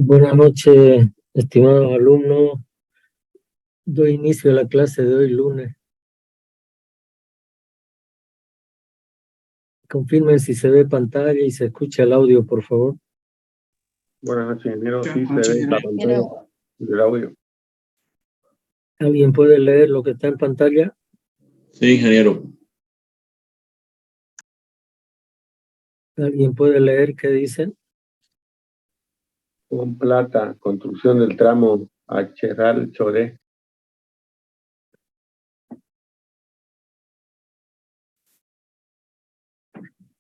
Buenas noches, estimados alumnos. Doy inicio a la clase de hoy, lunes. Confirmen si se ve pantalla y se escucha el audio, por favor. Buenas noches, ingeniero. Sí, se ve la pantalla del audio. ¿Alguien puede leer lo que está en pantalla? Sí, ingeniero. ¿Alguien puede leer qué dicen? Con plata, construcción del tramo Acheral-Choré.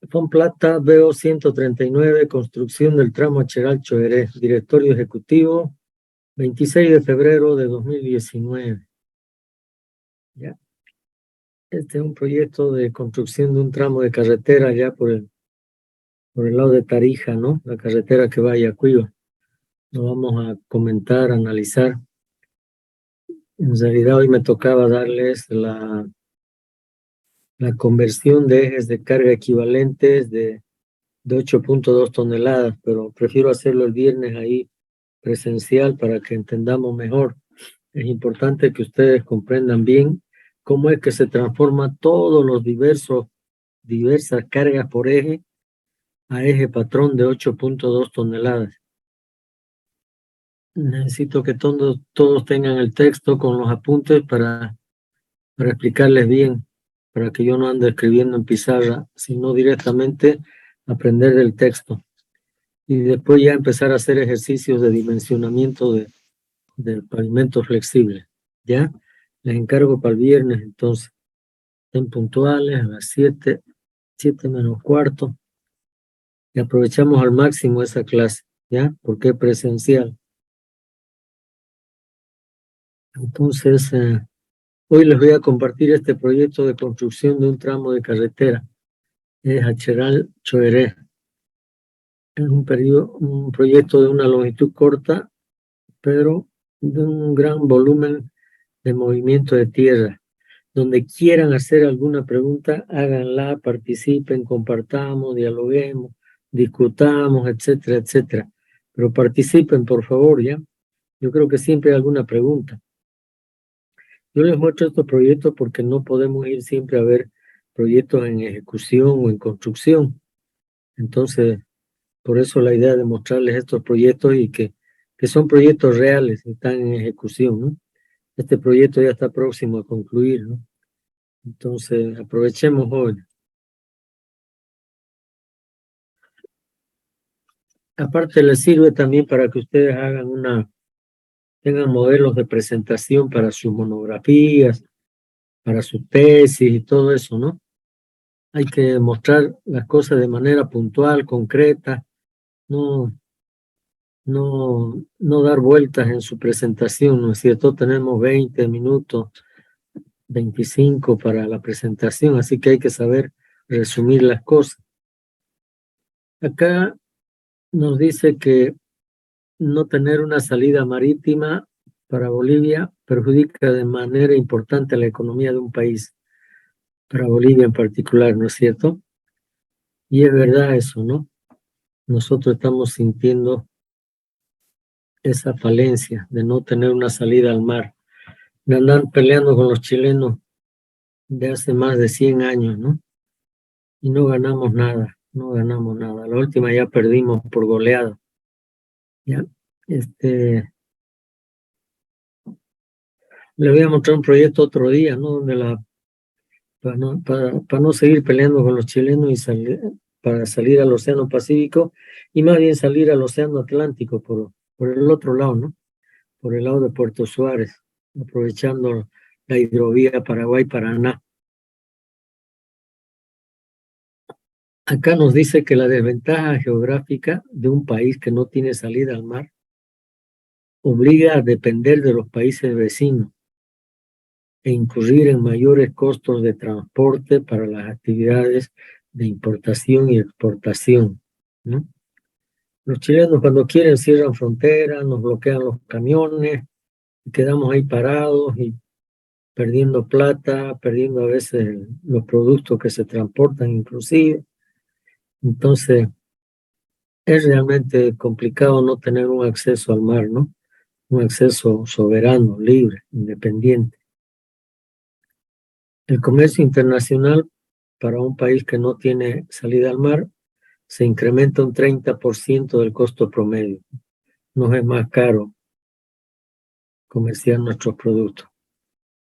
Fonplata BO 139, construcción del tramo Acheral-Choeré, directorio ejecutivo, 26 de febrero de 2019. ¿Ya? Este es un proyecto de construcción de un tramo de carretera ya por el lado de Tarija, ¿no? La carretera que va a Yacuiba. Lo vamos a comentar, analizar. En realidad hoy me tocaba darles la conversión de ejes de carga equivalentes de 8.2 toneladas, pero prefiero hacerlo el viernes ahí presencial para que entendamos mejor. Es importante que ustedes comprendan bien cómo es que se transforma todos los diversas cargas por eje a eje patrón de 8.2 toneladas. Necesito que todos tengan el texto con los apuntes para explicarles bien, para que yo no ande escribiendo en pizarra, sino directamente aprender del texto. Y después ya empezar a hacer ejercicios de dimensionamiento del pavimento flexible. ¿Ya? Les encargo para el viernes, entonces. Estén puntuales a las 7 menos cuarto. Y aprovechamos al máximo esa clase, ¿ya? Porque es presencial. Entonces, hoy les voy a compartir este proyecto de construcción de un tramo de carretera. Es Acheral-Choeré. Es un proyecto de una longitud corta, pero de un gran volumen de movimiento de tierra. Donde quieran hacer alguna pregunta, háganla, participen, compartamos, dialoguemos, discutamos, etcétera, etcétera. Pero participen, por favor, ¿ya? Yo creo que siempre hay alguna pregunta. Yo les muestro estos proyectos porque no podemos ir siempre a ver proyectos en ejecución o en construcción. Entonces, por eso la idea de mostrarles estos proyectos y que son proyectos reales, están en ejecución, ¿no? Este proyecto ya está próximo a concluir, ¿no? Entonces, aprovechemos hoy. Aparte, les sirve también para que ustedes hagan tengan modelos de presentación para sus monografías, para sus tesis y todo eso, ¿no? Hay que mostrar las cosas de manera puntual, concreta, no dar vueltas en su presentación, ¿no es cierto? Tenemos 20 minutos, 25 para la presentación, así que hay que saber resumir las cosas. Acá nos dice que no tener una salida marítima para Bolivia perjudica de manera importante a la economía de un país, para Bolivia en particular, ¿no es cierto? Y es verdad eso, ¿no? Nosotros estamos sintiendo esa falencia de no tener una salida al mar, de andar peleando con los chilenos de hace más de 100 años, ¿no? Y no ganamos nada, no ganamos nada. La última ya perdimos por goleada. ¿Ya? Le voy a mostrar un proyecto otro día, ¿no? Donde para no seguir peleando con los chilenos y para salir al Océano Pacífico y más bien salir al Océano Atlántico por el otro lado, ¿no? Por el lado de Puerto Suárez, aprovechando la hidrovía Paraguay-Paraná. Acá nos dice que la desventaja geográfica de un país que no tiene salida al mar obliga a depender de los países vecinos e incurrir en mayores costos de transporte para las actividades de importación y exportación, ¿no? Los chilenos cuando quieren cierran fronteras, nos bloquean los camiones, y quedamos ahí parados y perdiendo plata, perdiendo a veces los productos que se transportan inclusive. Entonces, es realmente complicado no tener un acceso al mar, ¿no? Un acceso soberano, libre, independiente. El comercio internacional para un país que no tiene salida al mar se incrementa un 30% del costo promedio. Nos es más caro comerciar nuestros productos.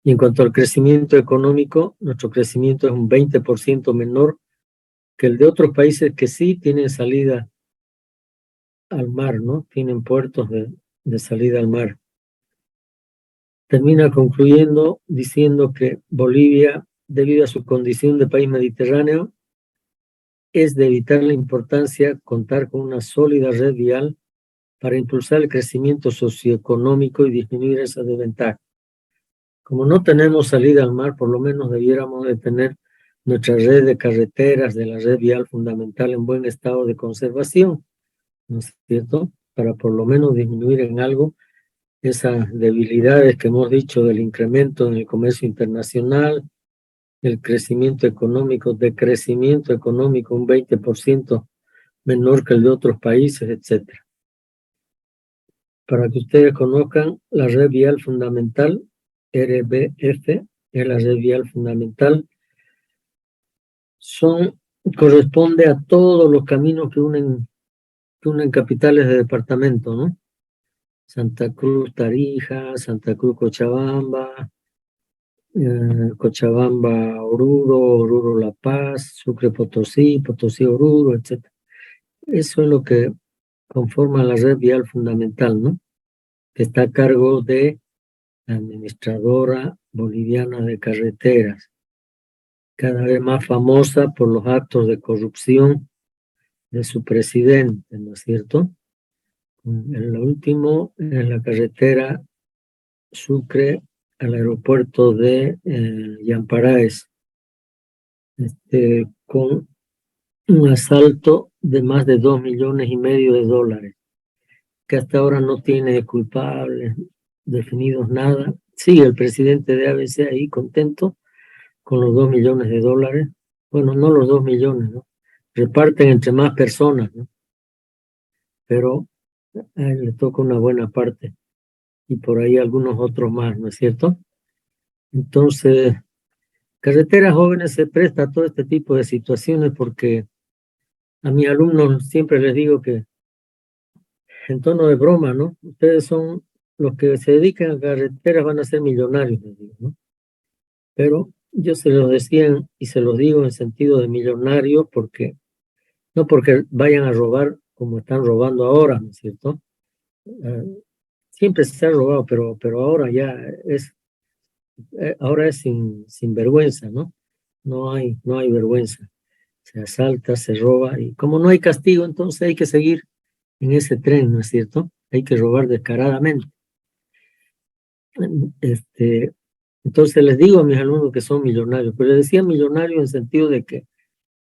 Y en cuanto al crecimiento económico, nuestro crecimiento es un 20% menor que el de otros países que sí tienen salida al mar, ¿no? Tienen puertos de salida al mar. Termina concluyendo diciendo que Bolivia, debido a su condición de país mediterráneo, es de vital importancia contar con una sólida red vial para impulsar el crecimiento socioeconómico y disminuir esa desventaja. Como no tenemos salida al mar, por lo menos debiéramos de tener nuestra red de carreteras, de la red vial fundamental en buen estado de conservación, ¿no es cierto? Para por lo menos disminuir en algo esas debilidades que hemos dicho del incremento en el comercio internacional, el crecimiento económico, decrecimiento económico un 20% menor que el de otros países, etc. Para que ustedes conozcan, la red vial fundamental, RBF, es la red vial fundamental, corresponde a todos los caminos que unen capitales de departamento, ¿no? Santa Cruz, Tarija, Santa Cruz, Cochabamba, Cochabamba, Oruro, Oruro, La Paz, Sucre, Potosí, Potosí, Oruro, etc. Eso es lo que conforma la red vial fundamental, ¿no? Que está a cargo de la Administradora Boliviana de Carreteras, cada vez más famosa por los actos de corrupción de su presidente, ¿no es cierto? El último es la carretera Sucre al aeropuerto de Yamparaes, con un asalto de más de $2,5 millones, que hasta ahora no tiene culpables definidos nada. Sí, el presidente de ABC ahí contento con los $2 millones. Bueno, no los 2 millones, ¿no? Reparten entre más personas, ¿no? Pero a él le toca una buena parte y por ahí algunos otros más, ¿no es cierto? Entonces, Carreteras Jóvenes se presta a todo este tipo de situaciones porque a mis alumnos siempre les digo que en tono de broma, ¿no? Ustedes son los que se dedican a carreteras, van a ser millonarios, les digo, ¿no? Pero yo se los decía y se los digo en sentido de millonarios porque, no porque vayan a robar como están robando ahora, ¿no es cierto? Siempre se ha robado, pero ahora ya ahora es sin vergüenza, ¿no? No hay vergüenza. Se asalta, se roba, y como no hay castigo, entonces hay que seguir en ese tren, ¿no es cierto? Hay que robar descaradamente. Entonces les digo a mis alumnos que son millonarios, pero les decía millonarios en el sentido de que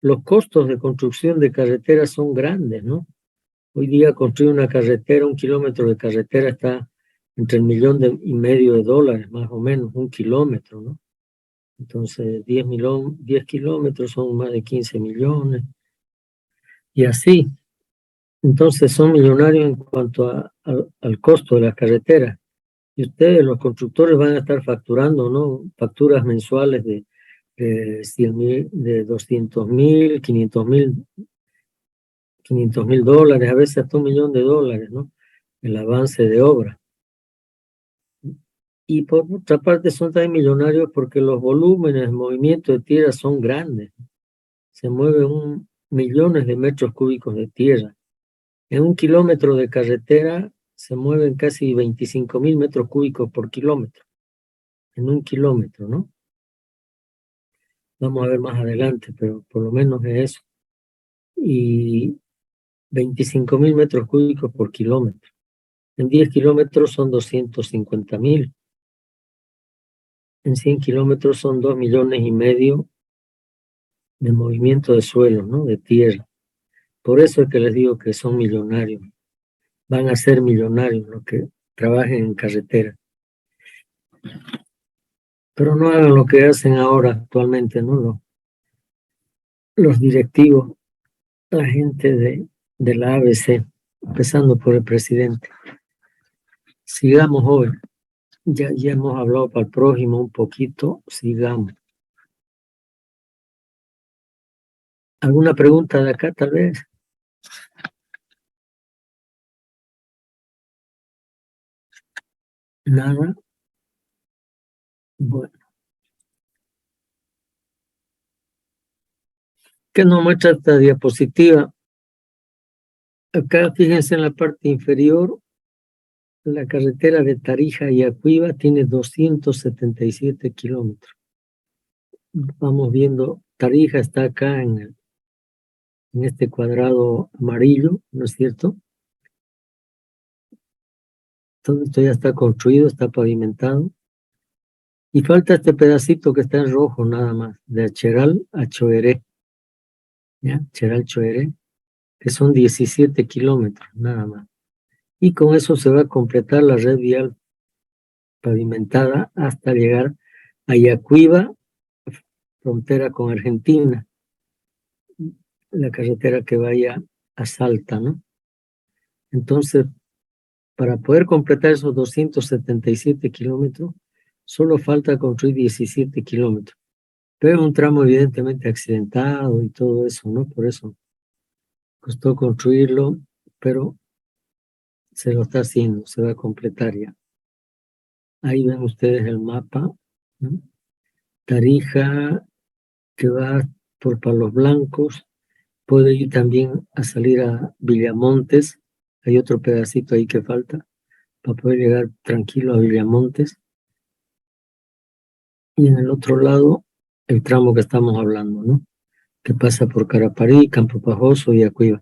los costos de construcción de carreteras son grandes, ¿no? Hoy día construir una carretera, 1 kilómetro de carretera está entre $1,500,000, más o menos, 1 kilómetro, ¿no? Entonces, 10 kilómetros son más de 15 millones. Y así, entonces son millonarios en cuanto al costo de las carreteras. Y ustedes, los constructores, van a estar facturando, ¿no? Facturas mensuales de 100,000, de 200,000, 500,000 dólares, a veces hasta $1,000,000, ¿no? El avance de obra. Y por otra parte son también millonarios porque los volúmenes de movimiento de tierra son grandes. Se mueven millones de metros cúbicos de tierra. En 1 kilómetro de carretera se mueven casi 25,000 metros cúbicos por kilómetro. En 1 kilómetro, ¿no? Vamos a ver más adelante, pero por lo menos es eso. Y 25,000 metros cúbicos por kilómetro. En 10 kilómetros son 250,000. En 100 kilómetros son 2,5 millones de movimiento de suelo, ¿no? De tierra. Por eso es que les digo que son millonarios. Van a ser millonarios los que trabajen en carretera. Pero no hagan lo que hacen ahora actualmente, ¿no? Los directivos, la gente de la ABC, empezando por el presidente. Sigamos hoy. Ya hemos hablado para el prójimo un poquito. Sigamos. ¿Alguna pregunta de acá, tal vez? Nada. Bueno. ¿Qué nos muestra esta diapositiva? Acá, fíjense en la parte inferior, la carretera de Tarija y Acuiba tiene 277 kilómetros. Vamos viendo, Tarija está acá en este cuadrado amarillo, ¿no es cierto? Todo esto ya está construido, está pavimentado. Y falta este pedacito que está en rojo nada más, de Acheral a Choeré. ¿Ya? Acheral, Choeré, que son 17 kilómetros nada más. Y con eso se va a completar la red vial pavimentada hasta llegar a Yacuiba, frontera con Argentina, la carretera que vaya a Salta, ¿no? Entonces, para poder completar esos 277 kilómetros, solo falta construir 17 kilómetros. Pero es un tramo evidentemente accidentado y todo eso, ¿no? Por eso costó construirlo, pero se lo está haciendo, se va a completar ya. Ahí ven ustedes el mapa, ¿no? Tarija, que va por Palos Blancos, puede ir también a salir a Villamontes. Hay otro pedacito ahí que falta para poder llegar tranquilo a Villamontes. Y en el otro lado, el tramo que estamos hablando, ¿no? Que pasa por Caraparí, Campo Pajoso y Acuiba.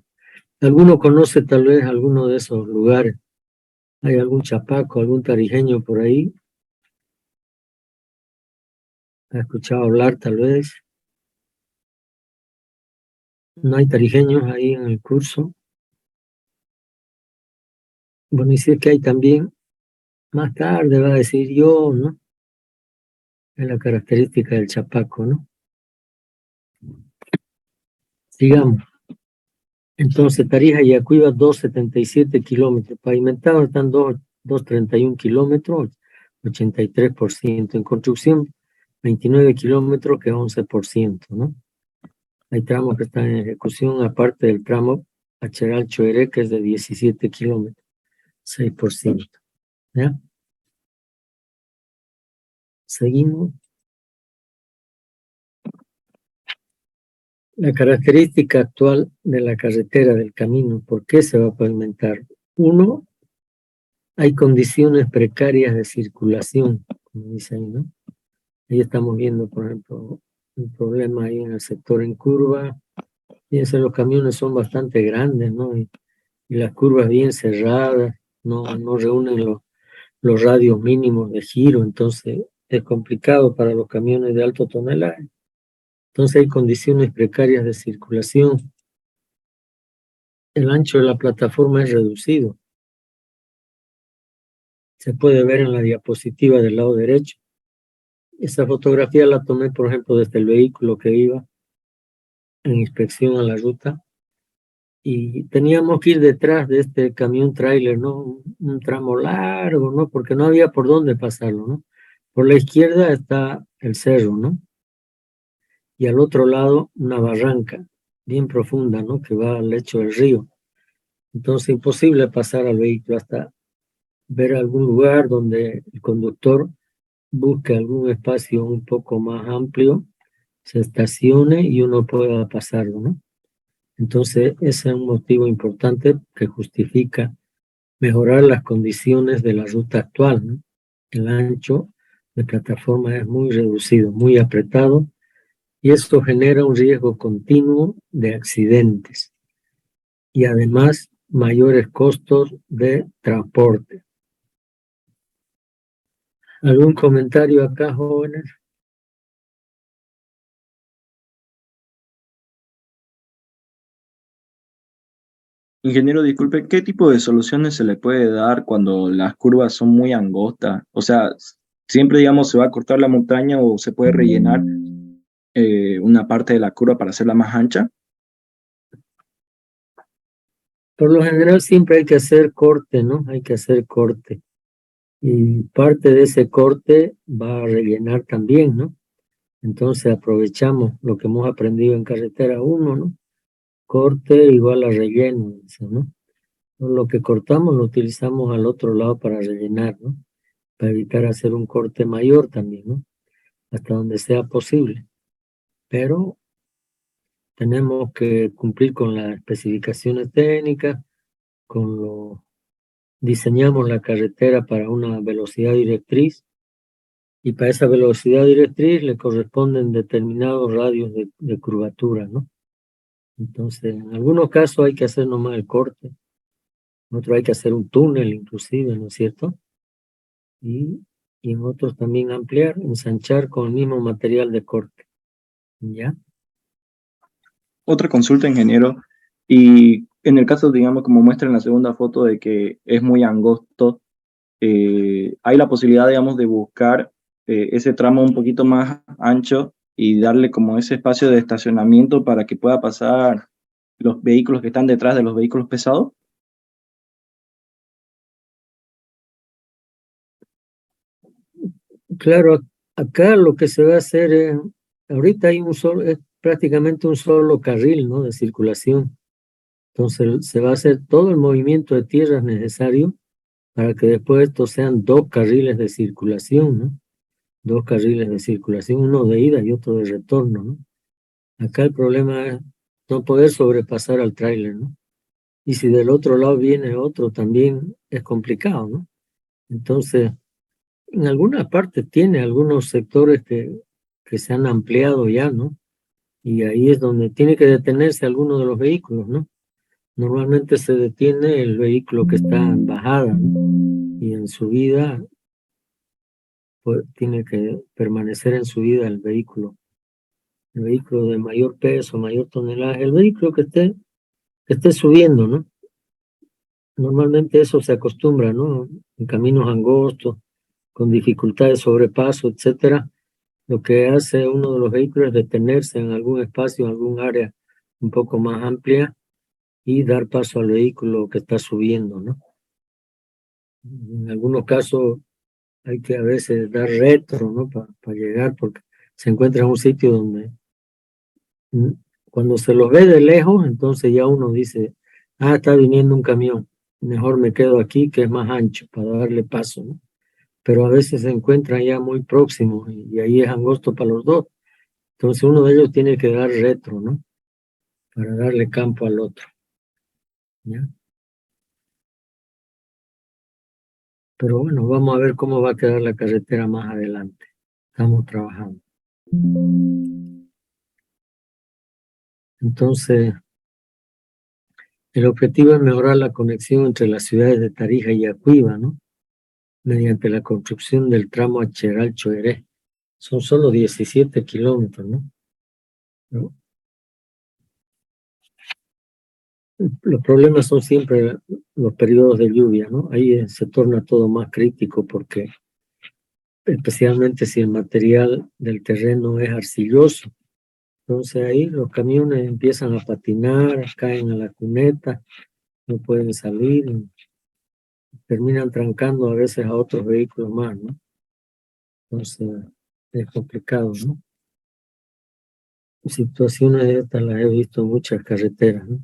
¿Alguno conoce tal vez alguno de esos lugares? ¿Hay algún chapaco, algún tarijeño por ahí? ¿Ha escuchado hablar tal vez? ¿No hay tarijeños ahí en el curso? Bueno, y si es que hay también, más tarde va a decir yo, ¿no? Es la característica del chapaco, ¿no? Sigamos. Entonces, Tarija y Acuiba, 277 kilómetros. Pavimentados están 231 kilómetros, 83%. En construcción, 29 kilómetros, que es 11%, ¿no? Hay tramos que están en ejecución, aparte del tramo Acheral-Choeré, que es de 17 kilómetros, 6%. ¿Ya? Seguimos. La característica actual de la carretera, del camino, ¿por qué se va a pavimentar? Uno, hay condiciones precarias de circulación, como dice ahí, ¿no? Ahí estamos viendo, por ejemplo, un problema ahí en el sector en curva. Fíjense, los camiones son bastante grandes, ¿no? Y las curvas bien cerradas, no reúnen los radios mínimos de giro, entonces es complicado para los camiones de alto tonelaje. Entonces hay condiciones precarias de circulación. El ancho de la plataforma es reducido. Se puede ver en la diapositiva del lado derecho. Esa fotografía la tomé, por ejemplo, desde el vehículo que iba en inspección a la ruta. Y teníamos que ir detrás de este camión tráiler, ¿no? Un tramo largo, ¿no? Porque no había por dónde pasarlo, ¿no? Por la izquierda está el cerro, ¿no? Y al otro lado una barranca bien profunda, ¿no? Que va al lecho del río. Entonces imposible pasar al vehículo hasta ver algún lugar donde el conductor busque algún espacio un poco más amplio, se estacione y uno pueda pasarlo, ¿no? Entonces ese es un motivo importante que justifica mejorar las condiciones de la ruta actual, ¿no? El ancho de plataforma es muy reducido, muy apretado, y esto genera un riesgo continuo de accidentes y además mayores costos de transporte. ¿Algún comentario acá, jóvenes? Ingeniero, disculpe, ¿qué tipo de soluciones se le puede dar cuando las curvas son muy angostas? O sea, siempre, digamos, se va a cortar la montaña o se puede rellenar una parte de la curva para hacerla más ancha. Por lo general siempre hay que hacer corte, ¿no? Hay que hacer corte. Y parte de ese corte va a rellenar también, ¿no? Entonces aprovechamos lo que hemos aprendido en carretera 1, ¿no? Corte igual a relleno, dice, ¿no? Lo que cortamos lo utilizamos al otro lado para rellenar, ¿no? Para evitar hacer un corte mayor también, ¿no? Hasta donde sea posible. Pero tenemos que cumplir con las especificaciones técnicas, diseñamos la carretera para una velocidad directriz y para esa velocidad directriz le corresponden determinados radios de curvatura, ¿no? Entonces, en algunos casos hay que hacer nomás el corte, en otros hay que hacer un túnel inclusive, ¿no es cierto? Y en otros también ampliar, ensanchar con el mismo material de corte, ¿ya? Otra consulta, ingeniero, y en el caso, digamos, como muestra en la segunda foto de que es muy angosto, hay la posibilidad, digamos, de buscar ese tramo un poquito más ancho y darle como ese espacio de estacionamiento para que pueda pasar los vehículos que están detrás de los vehículos pesados. Claro, acá lo que se va a hacer es, ahorita hay es prácticamente un solo carril, ¿no? De circulación. Entonces se va a hacer todo el movimiento de tierras necesario para que después estos sean dos carriles de circulación, ¿no? Dos carriles de circulación, uno de ida y otro de retorno, ¿no? Acá el problema es no poder sobrepasar al tráiler, ¿no? Y si del otro lado viene otro, también es complicado, ¿no? Entonces, en algunas partes tiene algunos sectores que se han ampliado ya, ¿no? Y ahí es donde tiene que detenerse alguno de los vehículos, ¿no? Normalmente se detiene el vehículo que está en bajada, ¿no? Y en subida, pues tiene que permanecer en subida el vehículo de mayor peso, mayor tonelaje, el vehículo que esté subiendo, ¿no? Normalmente eso se acostumbra, ¿no? En caminos angostos, con dificultad de sobrepaso, etcétera. Lo que hace uno de los vehículos es detenerse en algún espacio, en algún área un poco más amplia y dar paso al vehículo que está subiendo, ¿no? En algunos casos hay que a veces dar retro, ¿no? Para llegar, porque se encuentra en un sitio donde cuando se los ve de lejos, entonces ya uno dice, ah, está viniendo un camión, mejor me quedo aquí que es más ancho para darle paso, ¿no? Pero a veces se encuentran ya muy próximos y ahí es angosto para los dos. Entonces uno de ellos tiene que dar retro, ¿no? Para darle campo al otro, ¿ya? Pero bueno, vamos a ver cómo va a quedar la carretera más adelante. Estamos trabajando. Entonces, el objetivo es mejorar la conexión entre las ciudades de Tarija y Yacuiba, ¿no? Mediante la construcción del tramo Acheral-Choeré. Son solo 17 kilómetros, ¿no? Pero los problemas son siempre los periodos de lluvia, ¿no? Ahí se torna todo más crítico porque, especialmente si el material del terreno es arcilloso, entonces ahí los camiones empiezan a patinar, caen a la cuneta, no pueden salir, terminan trancando a veces a otros vehículos más, ¿no? Entonces es complicado, ¿no? Situaciones de estas las he visto en muchas carreteras, ¿no?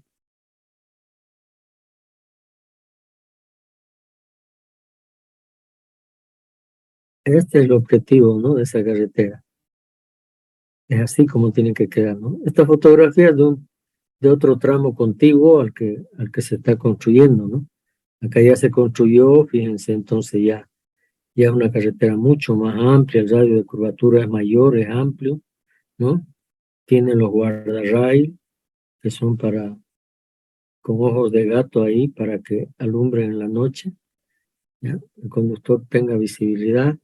Este es el objetivo, ¿no? De esa carretera. Es así como tiene que quedar, ¿no? Esta fotografía es de otro tramo contiguo al que se está construyendo, ¿no? Acá ya se construyó, fíjense, entonces ya es una carretera mucho más amplia, el radio de curvatura es mayor, es amplio, ¿no? Tiene los guardarraíl, que son con ojos de gato ahí, para que alumbren en la noche, ¿ya? El conductor tenga visibilidad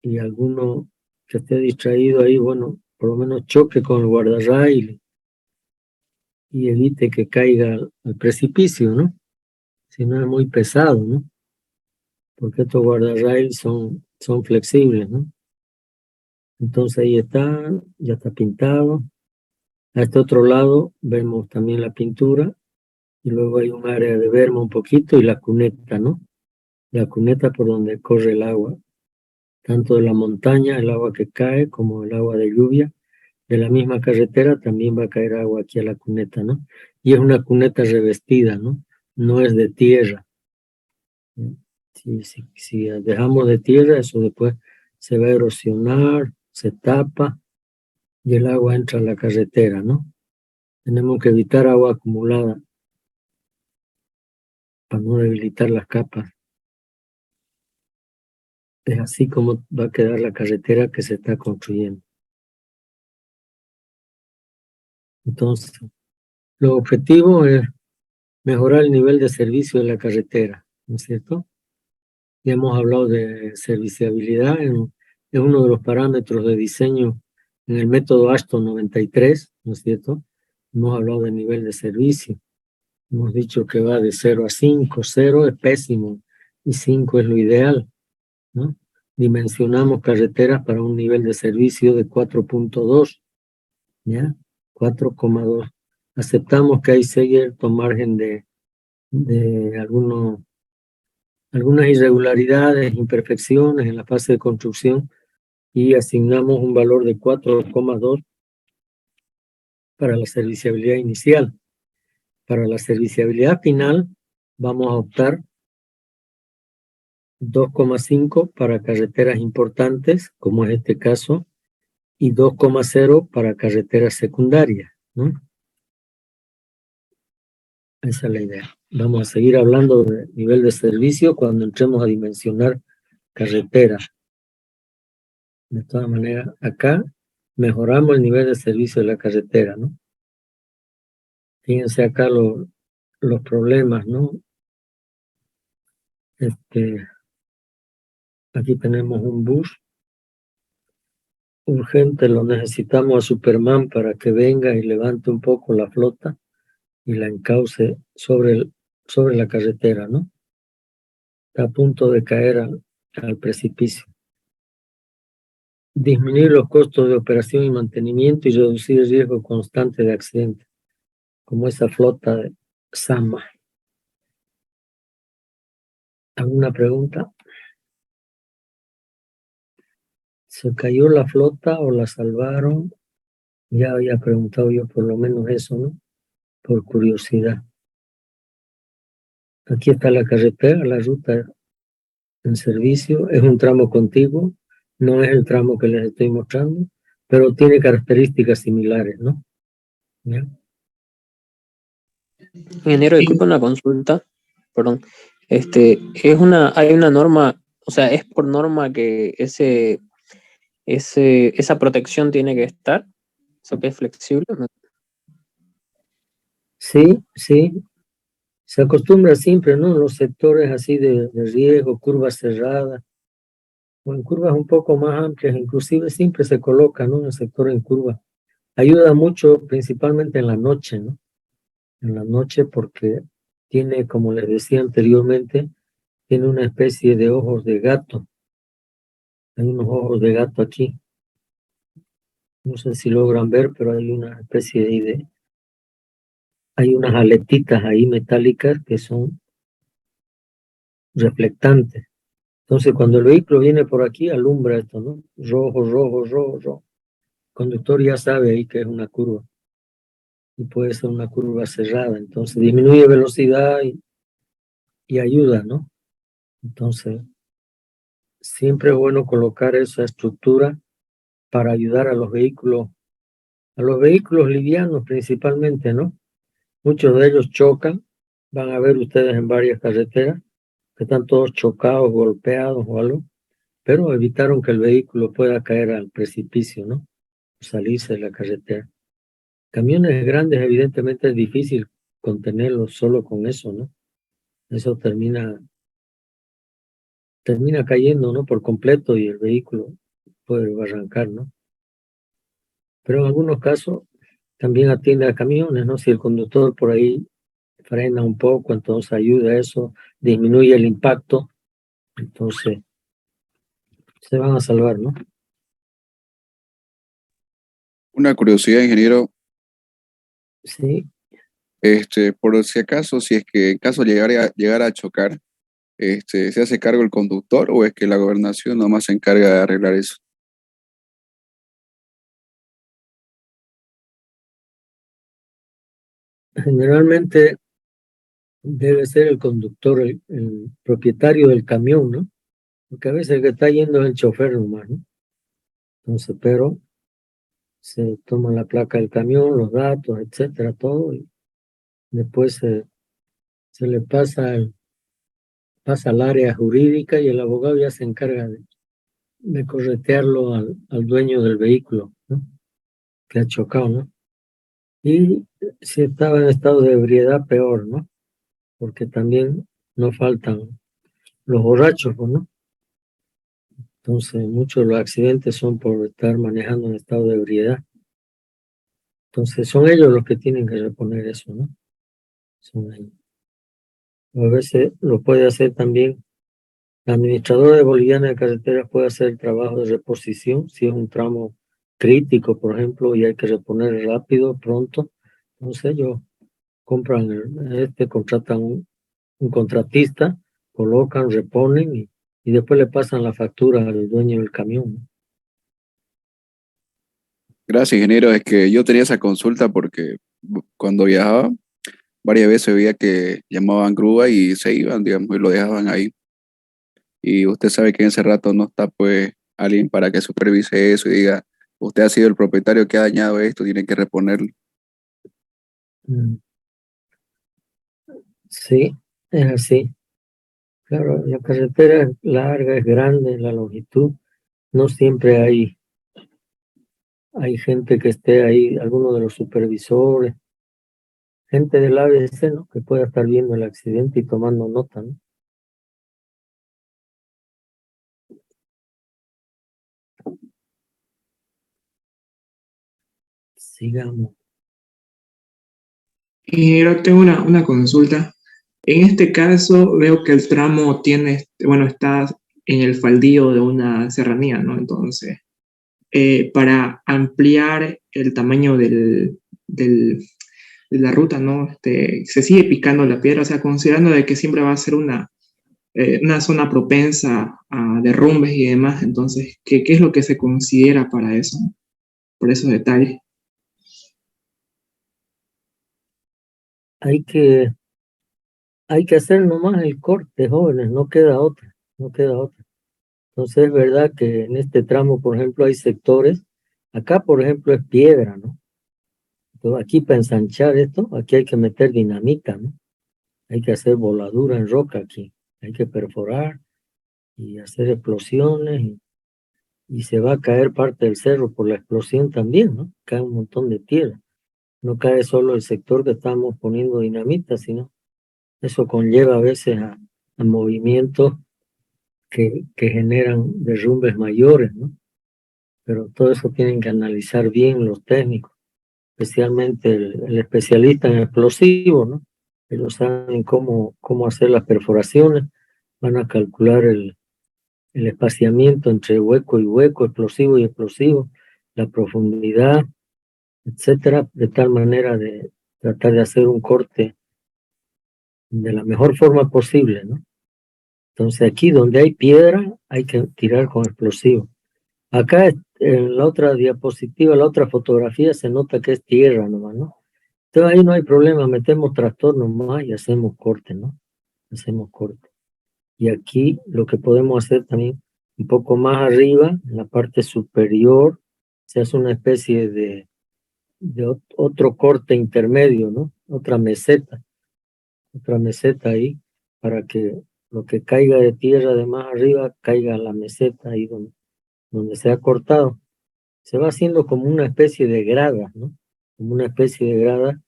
y alguno que esté distraído ahí, bueno, por lo menos choque con el guardarraíl y evite que caiga al precipicio, ¿no? Si no es muy pesado, ¿no? Porque estos guardarraíl son flexibles, ¿no? Entonces ahí está, ya está pintado. A este otro lado vemos también la pintura y luego hay un área de berma un poquito y la cuneta, ¿no? La cuneta por donde corre el agua, tanto de la montaña, el agua que cae, como el agua de lluvia. De la misma carretera también va a caer agua aquí a la cuneta, ¿no? Y es una cuneta revestida, ¿no? No es de tierra. Si dejamos de tierra, eso después se va a erosionar, se tapa y el agua entra a la carretera, ¿no? Tenemos que evitar agua acumulada para no debilitar las capas. Es así como va a quedar la carretera que se está construyendo. Entonces, los objetivos es mejorar el nivel de servicio de la carretera, ¿no es cierto? Ya hemos hablado de serviciabilidad, es uno de los parámetros de diseño en el método Ashton 93, ¿no es cierto? Hemos hablado de nivel de servicio, hemos dicho que va de 0 a 5, 0 es pésimo y 5 es lo ideal, ¿no? Dimensionamos carreteras para un nivel de servicio de 4.2, ¿ya? 4,2. Aceptamos que hay cierto margen de algunas irregularidades, imperfecciones en la fase de construcción y asignamos un valor de 4,2 para la serviciabilidad inicial. Para la serviciabilidad final vamos a optar 2,5 para carreteras importantes, como es este caso, y 2,0 para carreteras secundarias, ¿no? Esa es la idea. Vamos a seguir hablando de nivel de servicio cuando entremos a dimensionar carreteras. De todas maneras, acá mejoramos el nivel de servicio de la carretera, ¿no? Fíjense acá los problemas, ¿no? Aquí tenemos un bus urgente, lo necesitamos a Superman para que venga y levante un poco la flota y la encauce sobre la carretera, ¿no? Está a punto de caer al precipicio. Disminuir los costos de operación y mantenimiento y reducir el riesgo constante de accidentes, como esa flota de Sama. ¿Alguna pregunta? ¿Se cayó la flota o la salvaron? Ya había preguntado yo por lo menos eso, ¿no? Por curiosidad. Aquí está la carretera, la ruta en servicio. Es un tramo contiguo, no es el tramo que les estoy mostrando, pero tiene características similares, ¿no? ¿Ya? Ingeniero, disculpe una consulta, perdón. hay una norma, o sea, es por norma que esa protección tiene que estar, eso que es flexible. Sí, sí. Se acostumbra siempre, ¿no? En los sectores así de riesgo, curvas cerradas, o en curvas un poco más amplias, inclusive siempre se coloca, ¿no? En el sector en curva. Ayuda mucho, principalmente en la noche, ¿no? En la noche porque tiene, como les decía anteriormente, tiene una especie de ojos de gato. Hay unos ojos de gato aquí. No sé si logran ver, pero hay una especie hay unas aletitas ahí metálicas que son reflectantes. Entonces, cuando el vehículo viene por aquí, alumbra esto, ¿no? Rojo, rojo, rojo, rojo. El conductor ya sabe ahí que es una curva. Y puede ser una curva cerrada. Entonces, disminuye velocidad y ayuda, ¿no? Entonces, siempre es bueno colocar esa estructura para ayudar a los vehículos livianos principalmente, ¿no? Muchos de ellos chocan. Van a ver ustedes en varias carreteras que están todos chocados, golpeados o algo, pero evitaron que el vehículo pueda caer al precipicio, ¿no? Salirse de la carretera. Camiones grandes, evidentemente es difícil contenerlos solo con eso, ¿no? Eso termina cayendo, ¿no? Por completo y el vehículo puede arrancar, ¿no? Pero en algunos casos también atiende a camiones, ¿no? Si el conductor por ahí frena un poco, entonces ayuda a eso, disminuye el impacto, entonces se van a salvar, ¿no? Una curiosidad, ingeniero, Sí, por si acaso, si es que en caso llegara a chocar, ¿se hace cargo el conductor o es que la gobernación nomás se encarga de arreglar eso? generalmente debe ser el conductor, el propietario del camión, ¿no? Porque a veces el que está yendo es el chofer nomás, ¿no? Entonces, pero se toma la placa del camión, los datos, etcétera, todo, y después se le pasa al área jurídica y el abogado ya se encarga de corretearlo al dueño del vehículo, ¿no? Que ha chocado, ¿no? Y si estaba en estado de ebriedad, peor, ¿no? Porque también no faltan los borrachos, pues, ¿no? Entonces, muchos de los accidentes son por estar manejando en estado de ebriedad. Entonces, son ellos los que tienen que reponer eso, ¿no? Son ellos. A veces lo puede hacer también la administradora de Boliviana de Carreteras, puede hacer el trabajo de reposición si es un tramo crítico, por ejemplo, y hay que reponer rápido, pronto. Entonces, ellos contratan un contratista, colocan, reponen y después le pasan la factura al dueño del camión, ¿no? Gracias, ingeniero. Es que yo tenía esa consulta porque cuando viajaba, varias veces veía que llamaban grúa y se iban, digamos, y lo dejaban ahí. Y usted sabe que en ese rato no está, pues, alguien para que supervise eso y diga, usted ha sido el propietario que ha dañado esto, tiene que reponerlo. Mm, Sí, es así. Claro, la carretera es larga, es grande, la longitud. No siempre hay gente que esté ahí, alguno de los supervisores, gente del ABC, ¿no? Que pueda estar viendo el accidente y tomando nota, ¿no? Sigamos. Ingeniero, tengo una consulta. En este caso, veo que el tramo tiene, bueno, está en el faldío de una serranía, ¿no? Entonces, para ampliar el tamaño de la ruta, ¿no? Se sigue picando la piedra, o sea, considerando de que siempre va a ser una zona propensa a derrumbes y demás, entonces, ¿qué es lo que se considera para eso, por esos detalles? Hay que hacer nomás el corte, jóvenes, no queda otra, no queda otra. Entonces es verdad que en este tramo, por ejemplo, hay sectores, acá por ejemplo es piedra, ¿no? Entonces, aquí para ensanchar esto, aquí hay que meter dinamita, ¿no? Hay que hacer voladura en roca aquí. Hay que perforar y hacer explosiones y se va a caer parte del cerro por la explosión también, ¿no? Cae un montón de tierra. No cae solo el sector que estamos poniendo dinamita, sino eso conlleva a veces a movimientos que generan derrumbes mayores, ¿no? Pero todo eso tienen que analizar bien los técnicos, especialmente el especialista en explosivos, ¿no? Ellos saben cómo hacer las perforaciones, van a calcular el espaciamiento entre hueco y hueco, explosivo y explosivo, la profundidad, etcétera, de tal manera de tratar de hacer un corte de la mejor forma posible, ¿no? Entonces aquí donde hay piedra hay que tirar con explosivo. Acá en la otra diapositiva, la otra fotografía, se nota que es tierra nomás, ¿no? Entonces ahí no hay problema, metemos tractor nomás y hacemos corte, ¿no? Hacemos corte. Y aquí lo que podemos hacer también, un poco más arriba, en la parte superior, se hace una especie de otro corte intermedio, ¿no? Otra meseta ahí, para que lo que caiga de tierra de más arriba caiga a la meseta ahí donde se ha cortado. Se va haciendo como una especie de grada, ¿no? Como una especie de grada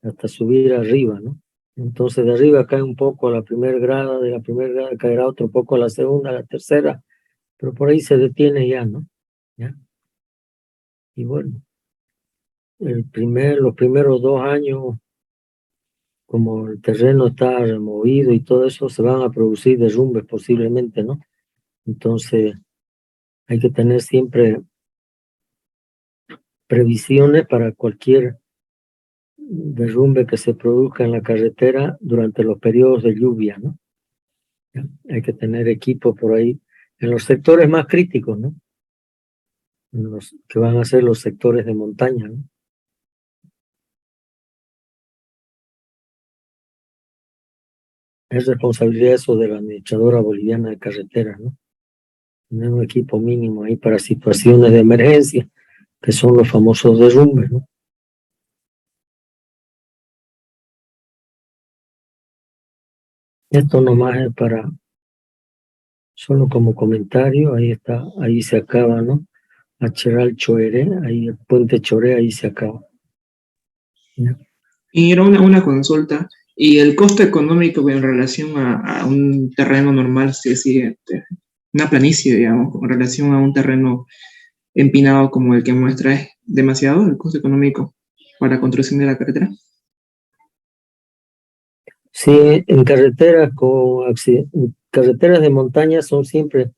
hasta subir arriba, ¿no? Entonces de arriba cae un poco a la primera grada, de la primera grada caerá otro poco a la segunda, a la tercera, pero por ahí se detiene ya, ¿no? ¿Ya? Y bueno, los primeros 2 años, como el terreno está removido y todo eso, se van a producir derrumbes posiblemente, ¿no? Entonces hay que tener siempre previsiones para cualquier derrumbe que se produzca en la carretera durante los periodos de lluvia, ¿no? ¿Ya? Hay que tener equipo por ahí en los sectores más críticos, ¿no? En los que van a ser los sectores de montaña, ¿no? Es responsabilidad eso de la administradora boliviana de carreteras, ¿no? Tener un equipo mínimo ahí para situaciones de emergencia, que son los famosos derrumbes, ¿no? Esto nomás es solo como comentario, ahí está, ahí se acaba, ¿no? Acheral Choeré, ahí el puente Choré, ahí se acaba. ¿Ya? Y era una consulta. ¿Y el costo económico en relación a un terreno normal, una planicie, digamos, con relación a un terreno empinado como el que muestra, es demasiado el costo económico para construcción de la carretera? Sí, en carreteras carreteras de montaña son siempre,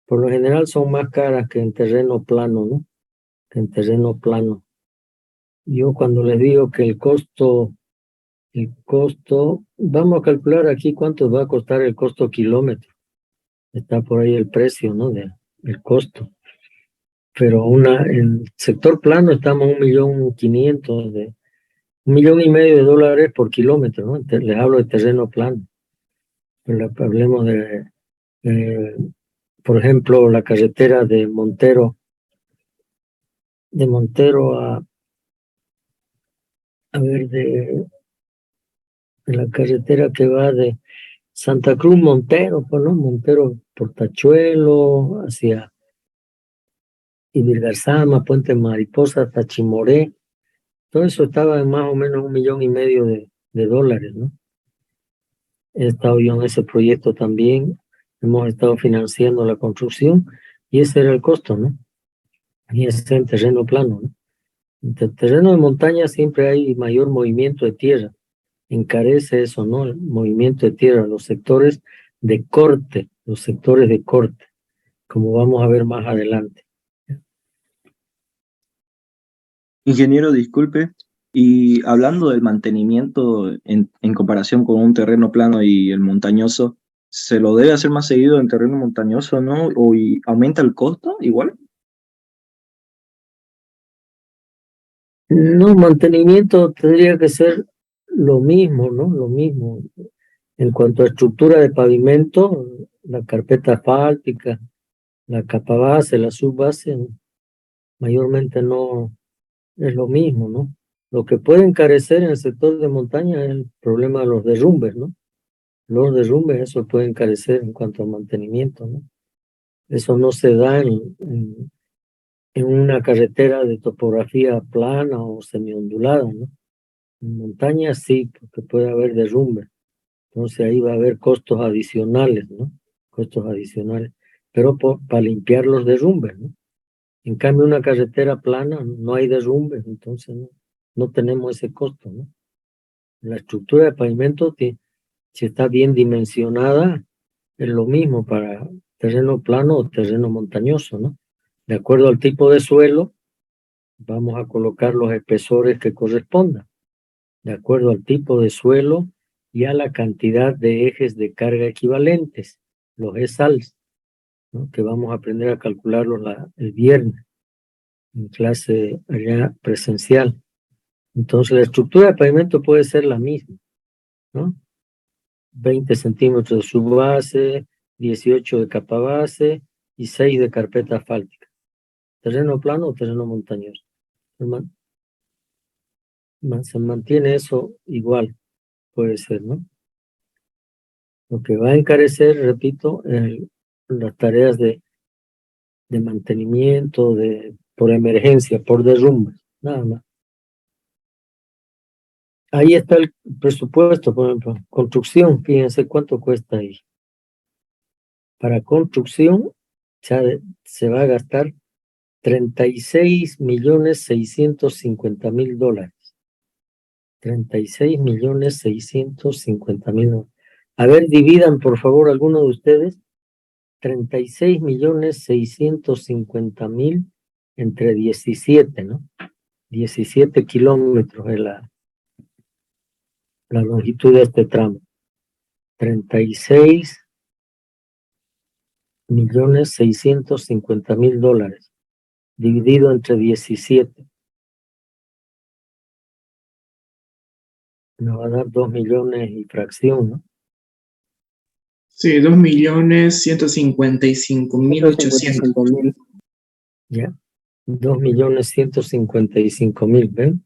por lo general son más caras que en terreno plano, ¿no? Que en terreno plano. Yo cuando les digo que el costo, vamos a calcular aquí cuánto va a costar el costo kilómetro. Está por ahí el precio, ¿no? El costo. Pero en sector plano estamos 1.500.000, $1.500.000 por kilómetro, ¿no? Les hablo de terreno plano. Pero hablemos por ejemplo, la carretera de Montero de la carretera que va de Santa Cruz Montero, pues, ¿no? Montero Portachuelo, hacia Ibirgarzama, Puente Mariposa, hasta Chimoré. Todo eso estaba en más o menos $1.500.000, ¿no? He estado yo en ese proyecto también, hemos estado financiando la construcción y ese era el costo, ¿no? Y ese es en terreno plano, ¿no? En el terreno de montaña siempre hay mayor movimiento de tierra, encarece eso, ¿no? El movimiento de tierra, los sectores de corte, como vamos a ver más adelante. Ingeniero, disculpe, y hablando del mantenimiento en comparación con un terreno plano y el montañoso, ¿se lo debe hacer más seguido en terreno montañoso, no? ¿O aumenta el costo igual? No, mantenimiento tendría que ser lo mismo, ¿no? Lo mismo. En cuanto a estructura de pavimento, la carpeta asfáltica, la capa base, la subbase, mayormente no es lo mismo, ¿no? Lo que puede encarecer en el sector de montaña es el problema de los derrumbes, ¿no? Los derrumbes, eso puede encarecer en cuanto al mantenimiento, ¿no? Eso no se da en una carretera de topografía plana o semiondulada, ¿no? En montaña sí, porque puede haber derrumbe. Entonces ahí va a haber costos adicionales, ¿no? Costos adicionales. Pero para limpiar los derrumbes, ¿no? En cambio, una carretera plana no hay derrumbes, entonces no tenemos ese costo, ¿no? La estructura de pavimento, si está bien dimensionada, es lo mismo para terreno plano o terreno montañoso, ¿no? De acuerdo al tipo de suelo, vamos a colocar los espesores que correspondan, de acuerdo al tipo de suelo y a la cantidad de ejes de carga equivalentes, los ESALs, ¿no? Que vamos a aprender a calcularlos el viernes en clase allá presencial. Entonces la estructura de pavimento puede ser la misma, ¿no? 20 centímetros de subbase, 18 de capa base y 6 de carpeta asfáltica. Terreno plano o terreno montañoso. Se mantiene eso igual, puede ser, ¿no? Lo que va a encarecer, repito, las tareas de mantenimiento, por emergencia, por derrumbes, nada más. Ahí está el presupuesto, por ejemplo, construcción, fíjense cuánto cuesta ahí. Para construcción se va a gastar $36.650.000. $36.650.000. A ver, dividan por favor alguno de ustedes. 36.650.000 entre 17, ¿no? 17 kilómetros es la longitud de este tramo. $36.650.000 dividido entre 17. Nos va a dar 2 millones y fracción, ¿no? Sí, 2.155.800. Ya, 2.155.000, ¿ven?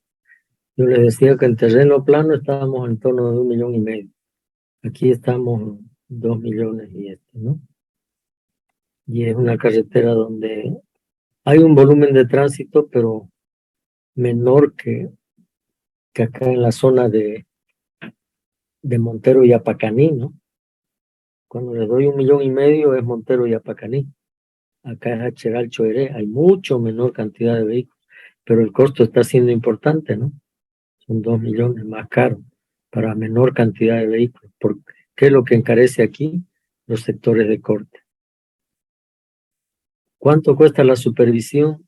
Yo les decía que en terreno plano estábamos en torno de 1,5 millones. Aquí estamos 2 millones ¿no? Y es una carretera donde hay un volumen de tránsito, pero menor que acá en la zona de Montero y Apacaní, ¿no? Cuando les doy 1,5 millones es Montero y Apacaní. Acá es Acheral Choeré, hay mucho menor cantidad de vehículos, pero el costo está siendo importante, ¿no? Son 2 millones más caro para menor cantidad de vehículos. ¿Qué es lo que encarece aquí? Los sectores de corte. ¿Cuánto cuesta la supervisión?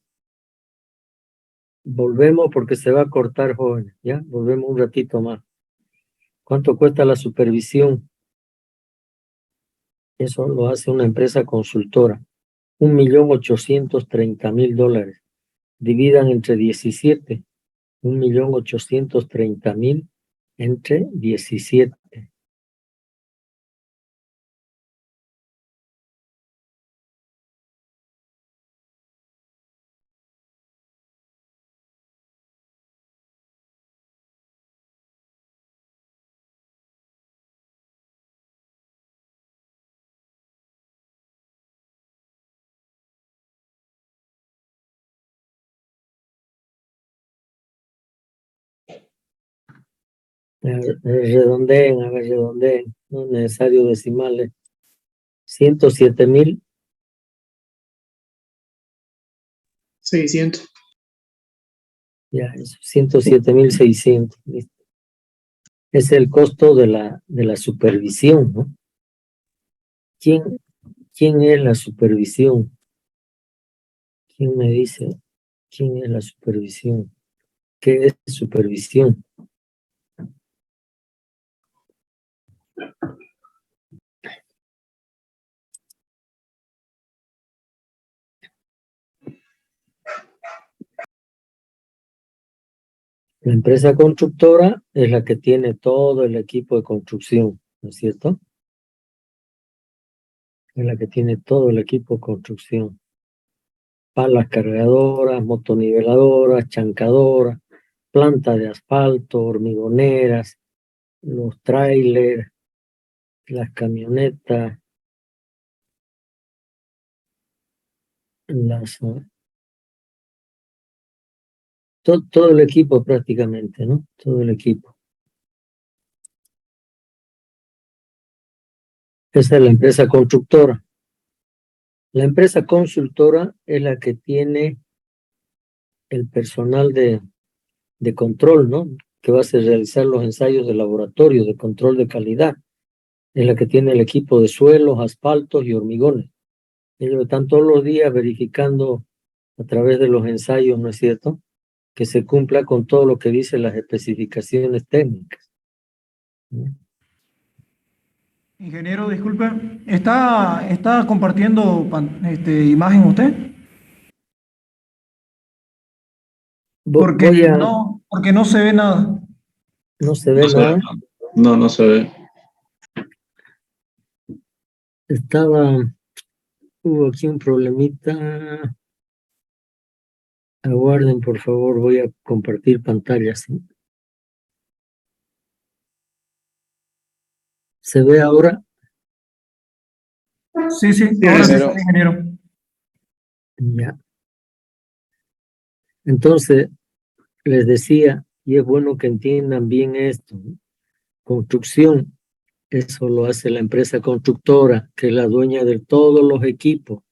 Volvemos porque se va a cortar, jóvenes, ¿ya? Volvemos un ratito más. ¿Cuánto cuesta la supervisión? Eso lo hace una empresa consultora. $1.830.000. Dividan entre 17. 1.830.000 entre 17. Redondeen, a ver, redondeen, no es necesario decimales. 107.000. 600. Ya, eso, 107.600. Listo. Es el costo de la supervisión, ¿no? ¿Quién es la supervisión? ¿Quién me dice quién es la supervisión? ¿Qué es supervisión? La empresa constructora es la que tiene todo el equipo de construcción, ¿no es cierto? Es la que tiene todo el equipo de construcción. Palas cargadoras, motoniveladoras, chancadoras, planta de asfalto, hormigoneras, los trailers, las camionetas, todo el equipo prácticamente, ¿no? Todo el equipo. Esa es la empresa constructora. La empresa consultora es la que tiene el personal de control, ¿no? Que va a realizar los ensayos de laboratorio de control de calidad. Es la que tiene el equipo de suelos, asfaltos y hormigones. Ellos están todos los días verificando a través de los ensayos, ¿no es cierto?, que se cumpla con todo lo que dicen las especificaciones técnicas. Ingeniero, disculpe, ¿está compartiendo imagen usted? Porque no se ve nada. No se ve No se nada. ve. No se ve. Hubo aquí un problemita. Aguarden, por favor, voy a compartir pantalla, ¿sí? ¿Se ve ahora? Sí, ahora sí, ingeniero. Ya. Entonces, les decía, y es bueno que entiendan bien esto, ¿no? Construcción, eso lo hace la empresa constructora, que es la dueña de todos los equipos,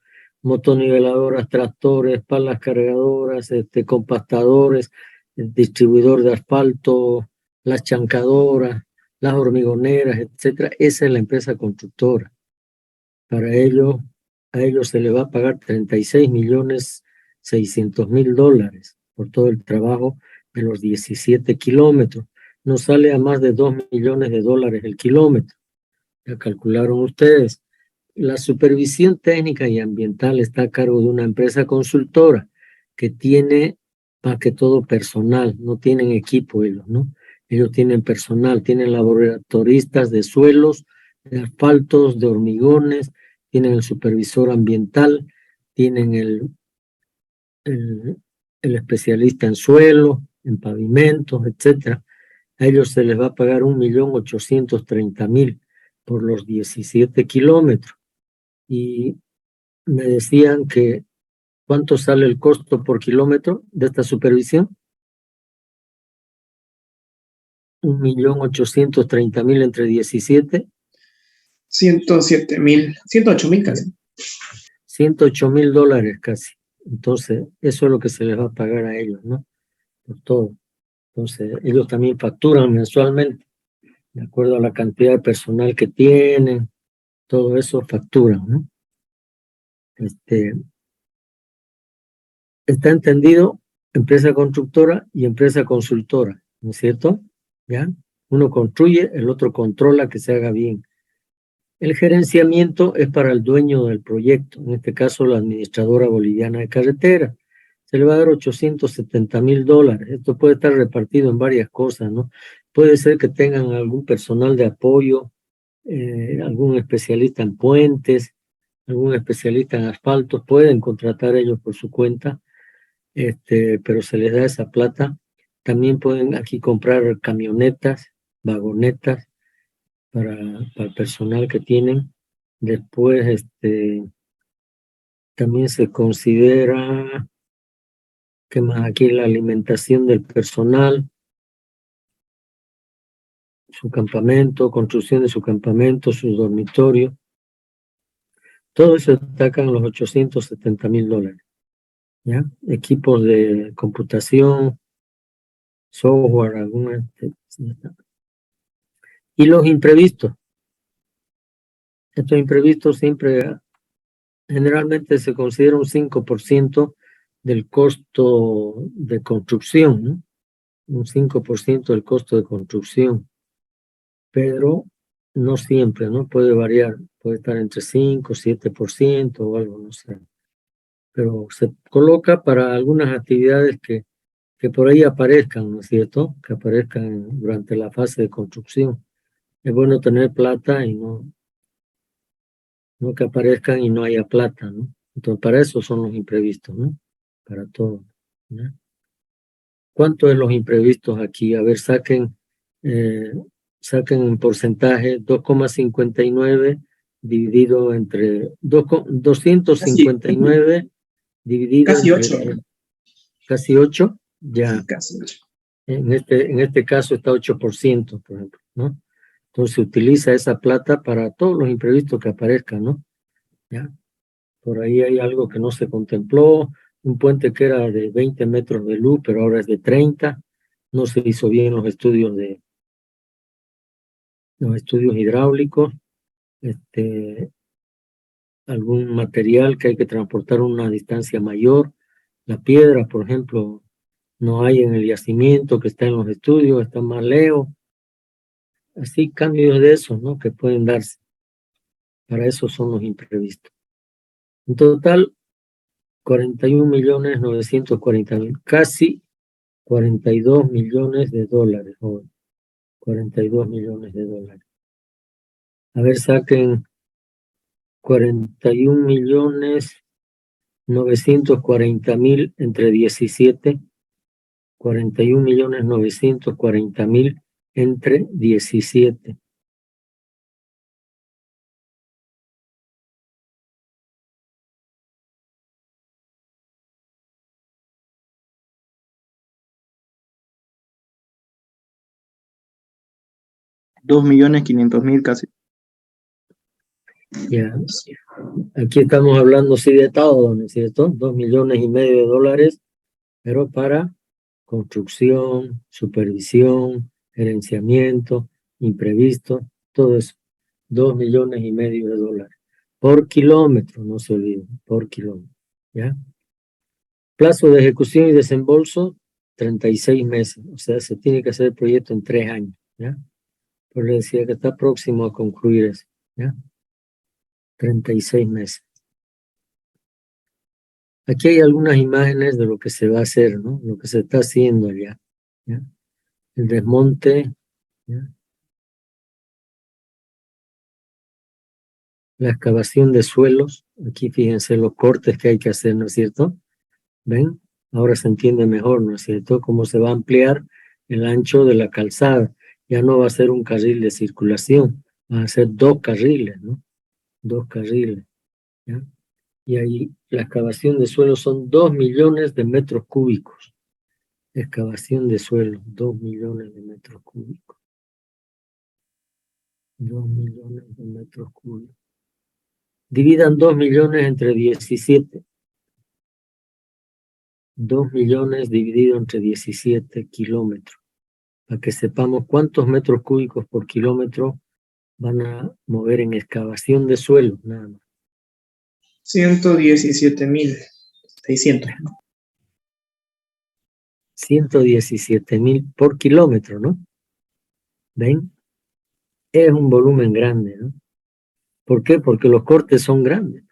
motoniveladoras, tractores, palas cargadoras, compactadores, el distribuidor de asfalto, las chancadoras, las hormigoneras, etcétera. Esa es la empresa constructora. A ellos se les va a pagar $36.600.000 por todo el trabajo de los 17 kilómetros. Nos sale a más de $2 millones el kilómetro. Ya calcularon ustedes. La supervisión técnica y ambiental está a cargo de una empresa consultora que tiene más que todo personal, no tienen equipo ellos, ¿no? Ellos tienen personal, tienen laboratoristas de suelos, de asfaltos, de hormigones, tienen el supervisor ambiental, tienen el especialista en suelo, en pavimentos, etcétera. A ellos se les va a pagar $1.830.000 por los 17 kilómetros. Y me decían que ¿cuánto sale el costo por kilómetro de esta supervisión? $1.830.000 entre 17. 107.000, 108.000 casi. $108.000 casi. Entonces, eso es lo que se les va a pagar a ellos, ¿no? Por todo. Entonces, ellos también facturan mensualmente, de acuerdo a la cantidad de personal que tienen, todo eso facturan, ¿no? Está entendido empresa constructora y empresa consultora, ¿no es cierto? ¿Ya? Uno construye, el otro controla que se haga bien. El gerenciamiento es para el dueño del proyecto, en este caso la Administradora Boliviana de Carretera. Se le va a dar $870.000. Esto puede estar repartido en varias cosas, ¿no? Puede ser que tengan algún personal de apoyo, algún especialista en puentes, algún especialista en asfaltos, pueden contratar ellos por su cuenta, pero se les da esa plata. También pueden aquí comprar camionetas, vagonetas para el personal que tienen. Después, también se considera, ¿qué más? Aquí la alimentación del personal, su campamento, construcción de su campamento, su dormitorio. Todo eso atacan los $870.000. ¿Ya? Equipos de computación, software, alguna. Y los imprevistos. Estos imprevistos siempre, generalmente se considera un 5% del costo de construcción, ¿no? Un 5% del costo de construcción. Pero no siempre, ¿no? Puede variar, puede estar entre 5, 7% o algo, no sé. Pero se coloca para algunas actividades que por ahí aparezcan, ¿no es cierto? Que aparezcan durante la fase de construcción. Es bueno tener plata y no que aparezcan y no haya plata, ¿no? Entonces, para eso son los imprevistos, ¿no? Para todo, ¿no? ¿Cuánto es los imprevistos aquí? A ver, saquen saquen en porcentaje 2,59 dividido entre 259 dividido Casi entre 8. casi 8, ya. Sí, casi 8. En este caso está 8%, por ejemplo, ¿no? Entonces se utiliza esa plata para todos los imprevistos que aparezcan, ¿no? ¿Ya? Por ahí hay algo que no se contempló, un puente que era de 20 metros de luz, pero ahora es de 30. No se hizo bien los estudios hidráulicos, algún material que hay que transportar una distancia mayor. La piedra, por ejemplo, no hay en el yacimiento que está en los estudios, está más lejos. Así cambios de esos, ¿no? Que pueden darse. Para eso son los imprevistos. En total, 41.940.000, casi 42 millones de dólares, joven. 42 millones de dólares. A ver, saquen 41.940.000 entre 17. 41.940.000 entre 17. $2.500.000 casi. Ya. Aquí estamos hablando sí de todo, ¿no es cierto? 2,5 millones de dólares, pero para construcción, supervisión, gerenciamiento, imprevisto, todo eso. 2,5 millones de dólares. Por kilómetro, no se olviden, por kilómetro. ¿Ya? Plazo de ejecución y desembolso, 36 meses. O sea, se tiene que hacer el proyecto en 3 años. ¿Ya? Pues le decía que está próximo a concluir eso. ¿Ya? 36 meses. Aquí hay algunas imágenes de lo que se va a hacer, ¿no? Lo que se está haciendo allá. ¿Ya? El desmonte, ¿ya? La excavación de suelos. Aquí fíjense los cortes que hay que hacer, ¿no es cierto? ¿Ven? Ahora se entiende mejor, ¿no es cierto? Cómo se va a ampliar el ancho de la calzada. Ya no va a ser un carril de circulación, van a ser 2 carriles, ¿no? 2 carriles, ¿ya? Y ahí la excavación de suelo son 2 millones de metros cúbicos. Excavación de suelo, 2 millones de metros cúbicos. 2 millones de metros cúbicos. Dividan 2 millones entre 17. 2 millones dividido entre 17 kilómetros. Para que sepamos cuántos metros cúbicos por kilómetro van a mover en excavación de suelo, nada más. 117.600. 117.000 por kilómetro, ¿no? ¿Ven? Es un volumen grande, ¿no? ¿Por qué? Porque los cortes son grandes.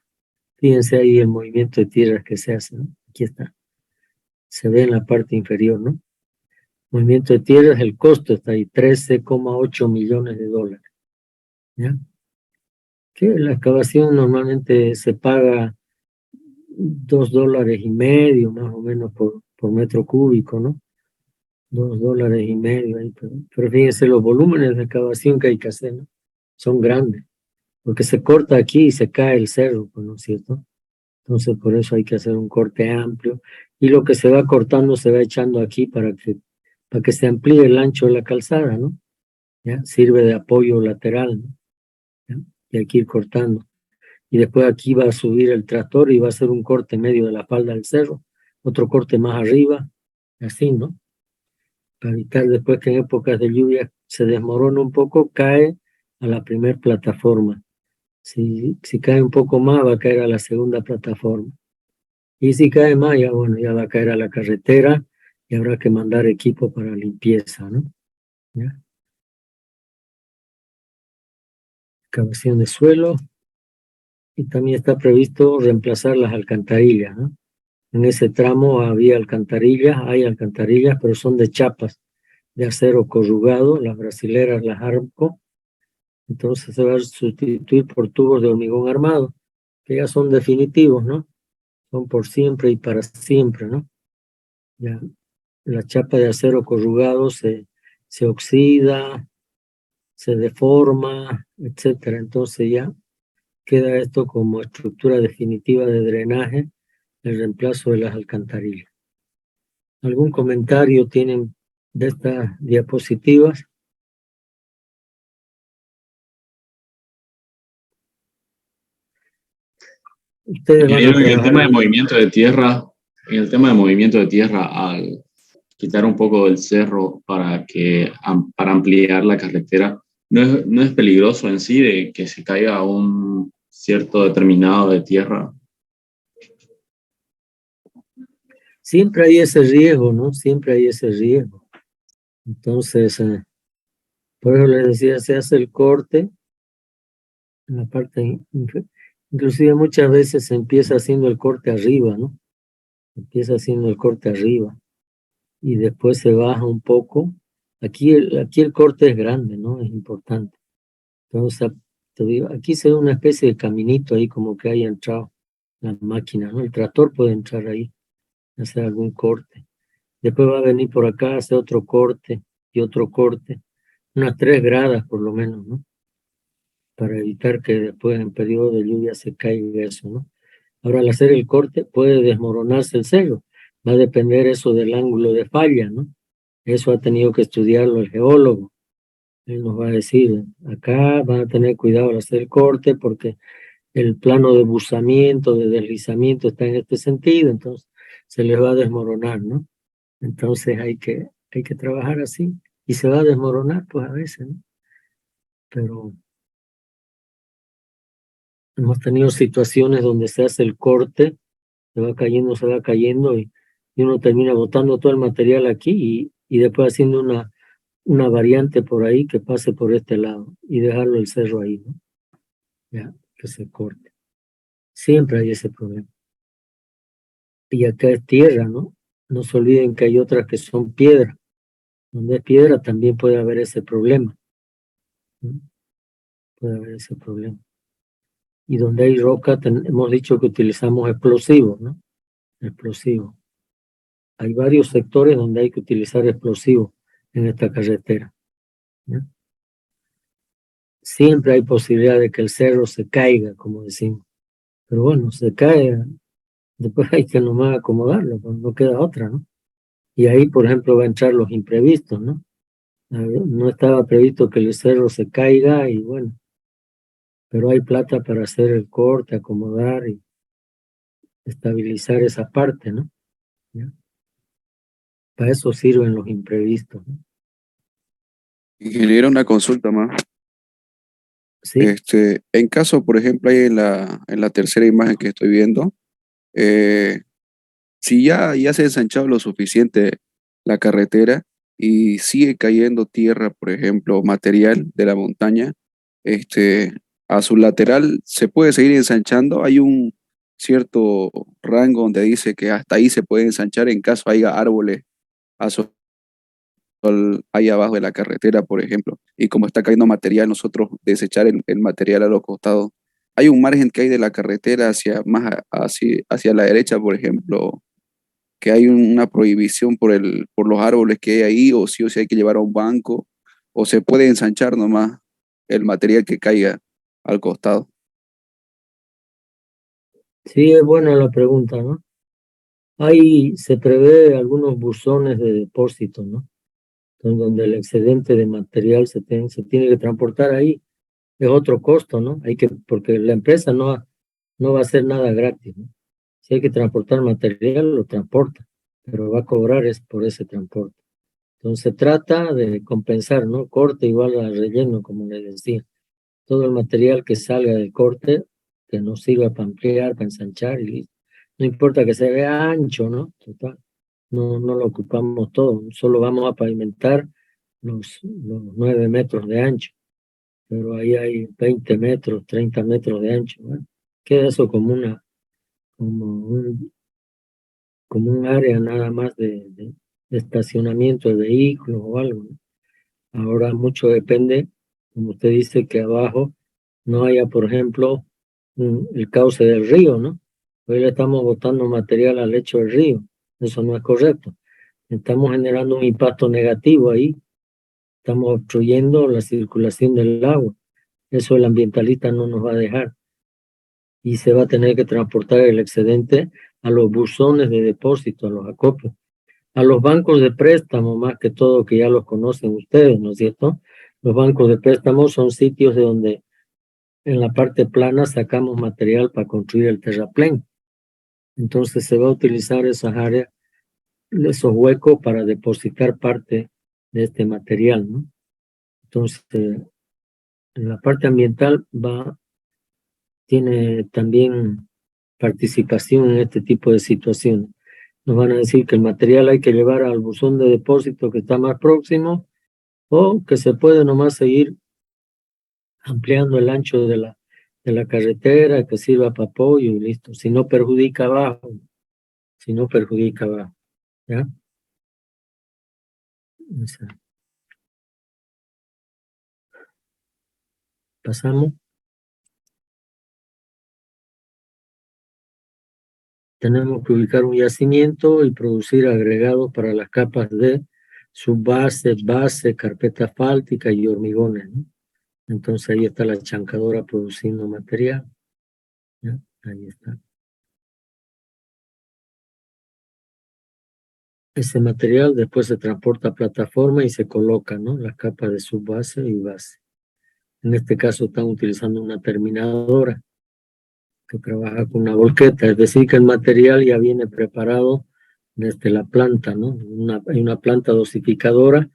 Fíjense ahí el movimiento de tierras que se hace, ¿no? Aquí está. Se ve en la parte inferior, ¿no? Movimiento de tierras, el costo está ahí, 13,8 millones de dólares. ¿Ya? Que la excavación normalmente se paga $2.50 más o menos por metro cúbico, ¿no? $2.50 ahí, pero fíjense los volúmenes de excavación que hay que hacer, ¿no? Son grandes, porque se corta aquí y se cae el cerro, pues, ¿no es cierto? Entonces por eso hay que hacer un corte amplio, y lo que se va cortando se va echando aquí para que se amplíe el ancho de la calzada, ¿no? ¿Ya? Sirve de apoyo lateral, ¿no? ¿Ya? Y hay que ir cortando. Y después aquí va a subir el tractor y va a hacer un corte medio de la falda del cerro, otro corte más arriba, así, ¿no? Para evitar después que en épocas de lluvia se desmorone un poco, cae a la primera plataforma. Si cae un poco más, va a caer a la segunda plataforma. Y si cae más, ya bueno, ya va a caer a la carretera y habrá que mandar equipo para limpieza, ¿no? ¿Ya? Excavación de suelo. Y también está previsto reemplazar las alcantarillas, ¿no? En ese tramo había alcantarillas, hay alcantarillas, pero son de chapas, de acero corrugado, las brasileras, las Armco. Entonces se va a sustituir por tubos de hormigón armado, que ya son definitivos, ¿no? Son por siempre y para siempre, ¿no? Ya la chapa de acero corrugado se oxida, se deforma, etcétera. Entonces ya queda esto como estructura definitiva de drenaje, el reemplazo de las alcantarillas. ¿Algún comentario tienen de estas diapositivas? Ustedes van a En el tema de trabajar movimiento de tierra, al quitar un poco del cerro para ampliar la carretera, no es peligroso en sí de que se caiga un cierto determinado de tierra. Siempre hay ese riesgo, ¿no? Siempre hay ese riesgo. Entonces, por eso les decía, se hace el corte en la parte inclusive muchas veces se empieza haciendo el corte arriba, ¿no? Empieza haciendo el corte arriba y después se baja un poco. Aquí el corte es grande, ¿no? Es importante. Entonces, te digo, aquí se ve una especie de caminito ahí como que haya entrado la máquina, ¿no? El tractor puede entrar ahí, hacer algún corte. Después va a venir por acá, hacer otro corte y otro corte. Unas 3 gradas por lo menos, ¿no? Para evitar que después en periodo de lluvia se caiga eso, ¿no? Ahora, al hacer el corte puede desmoronarse el cerro. Va a depender eso del ángulo de falla, ¿no? Eso ha tenido que estudiarlo el geólogo. Él nos va a decir, acá van a tener cuidado al hacer el corte porque el plano de buzamiento, de deslizamiento está en este sentido, entonces se les va a desmoronar, ¿no? Entonces hay que trabajar así. Y se va a desmoronar, pues a veces, ¿no? Pero hemos tenido situaciones donde se hace el corte, se va cayendo y uno termina botando todo el material aquí y después haciendo una variante por ahí que pase por este lado y dejarlo el cerro ahí, ¿no? Ya, que se corte. Siempre hay ese problema. Y acá es tierra, ¿no? No se olviden que hay otras que son piedra. Donde es piedra también puede haber ese problema, ¿no? Puede haber ese problema. Y donde hay roca, hemos dicho que utilizamos explosivos, ¿no? Explosivos. Hay varios sectores donde hay que utilizar explosivos en esta carretera, ¿no? Siempre hay posibilidad de que el cerro se caiga, como decimos. Pero bueno, se cae, después hay que nomás acomodarlo, pues no queda otra, ¿no? Y ahí, por ejemplo, va a entrar los imprevistos, ¿no? No estaba previsto que el cerro se caiga y bueno, pero hay plata para hacer el corte, acomodar y estabilizar esa parte, ¿no? ¿Ya? Para eso sirven los imprevistos, ¿no? Ingeniero, una consulta más. Sí, En caso, por ejemplo, ahí en la tercera imagen que estoy viendo, si ya se ha ensanchado lo suficiente la carretera y sigue cayendo tierra, por ejemplo, material de la montaña, a su lateral se puede seguir ensanchando. Hay un cierto rango donde dice que hasta ahí se puede ensanchar en caso haya árboles a su ahí abajo de la carretera, por ejemplo, y como está cayendo material, nosotros desechar el material a los costados. Hay un margen que hay de la carretera hacia la derecha, por ejemplo, que hay una prohibición por los árboles que hay ahí, o sí hay que llevar a un banco, o se puede ensanchar nomás el material que caiga al costado. sí, es buena la pregunta, ¿no? Ahí se prevé algunos buzones de depósito, ¿no? Donde el excedente de material se tiene que transportar ahí. Es otro costo, ¿no? Porque la empresa no va a hacer nada gratis, ¿no? Si hay que transportar material, lo transporta, pero va a cobrar por ese transporte. Entonces se trata de compensar, ¿no? Corte igual al relleno, como les decía. Todo el material que salga del corte, que nos sirva para ampliar, para ensanchar y listo. No importa que se vea ancho, ¿no? Total. No lo ocupamos todo, solo vamos a pavimentar los 9 metros de ancho, pero ahí hay 20 metros, 30 metros de ancho, ¿no? Queda eso como un área nada más de estacionamiento de vehículos o algo, ¿no? Ahora mucho depende, como usted dice, que abajo no haya, por ejemplo, el cauce del río, ¿no? Hoy le estamos botando material al lecho del río, eso no es correcto. Estamos generando un impacto negativo ahí estamos obstruyendo la circulación del agua. Eso el ambientalista no nos va a dejar. Y se va a tener que transportar el excedente a los buzones de depósito, a los acopios, a los bancos de préstamo, más que todo, que ya los conocen ustedes, ¿no es cierto? Los bancos de préstamo son sitios de donde en la parte plana sacamos material para construir el terraplén. Entonces se va a utilizar esas áreas, esos huecos para depositar parte de este material, ¿no? Entonces, en la parte ambiental tiene también participación en este tipo de situaciones. Nos van a decir que el material hay que llevar al buzón de depósito que está más próximo, o que se puede nomás seguir ampliando el ancho de la carretera, que sirva para apoyo y listo. Si no perjudica abajo, ¿ya? Pasamos. Tenemos que ubicar un yacimiento y producir agregados para las capas de subbase, base, carpeta asfáltica y hormigones, ¿no? Entonces ahí está la chancadora produciendo material, ¿ya? Ahí está. Ese material después se transporta a plataforma y se coloca, ¿no? Las capas de subbase y base. En este caso están utilizando una terminadora que trabaja con una volqueta, es decir, que el material ya viene preparado desde la planta, ¿no? Hay una planta dosificadora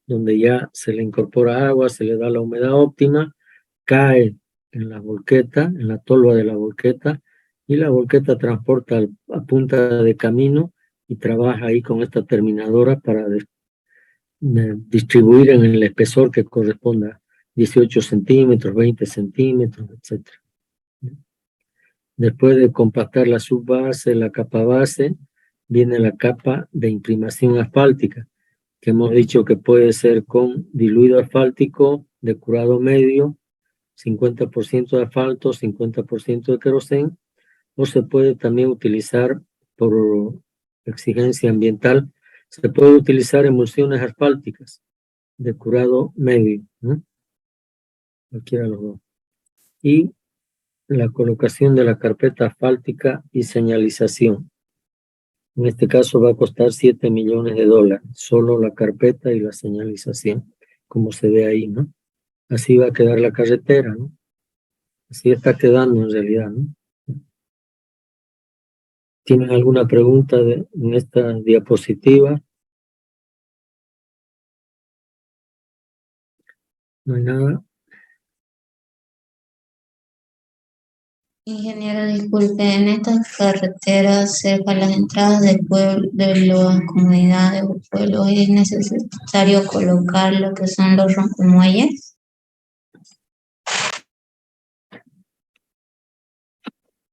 donde ya se le incorpora agua, se le da la humedad óptima, cae en la volqueta, en la tolva de la volqueta, y la volqueta transporta a punta de camino y trabaja ahí con esta terminadora para distribuir en el espesor que corresponda, 18 centímetros, 20 centímetros, etc. Después de compactar la subbase, la capa base, viene la capa de imprimación asfáltica, que hemos dicho que puede ser con diluido asfáltico de curado medio, 50% de asfalto, 50% de querosén, o se puede también utilizar por exigencia ambiental, se puede utilizar emulsiones asfálticas de curado medio, ¿no? Cualquiera de los dos. Y la colocación de la carpeta asfáltica y señalización. En este caso va a costar $7 millones, solo la carpeta y la señalización, como se ve ahí, ¿no? Así va a quedar la carretera, ¿no? Así está quedando en realidad, ¿no? ¿Tienen alguna pregunta en esta diapositiva? No hay nada. Ingeniero, disculpe, en estas carreteras cerca de las entradas del pueblo, de las comunidades o pueblos, ¿es necesario colocar lo que son los rompemuelles?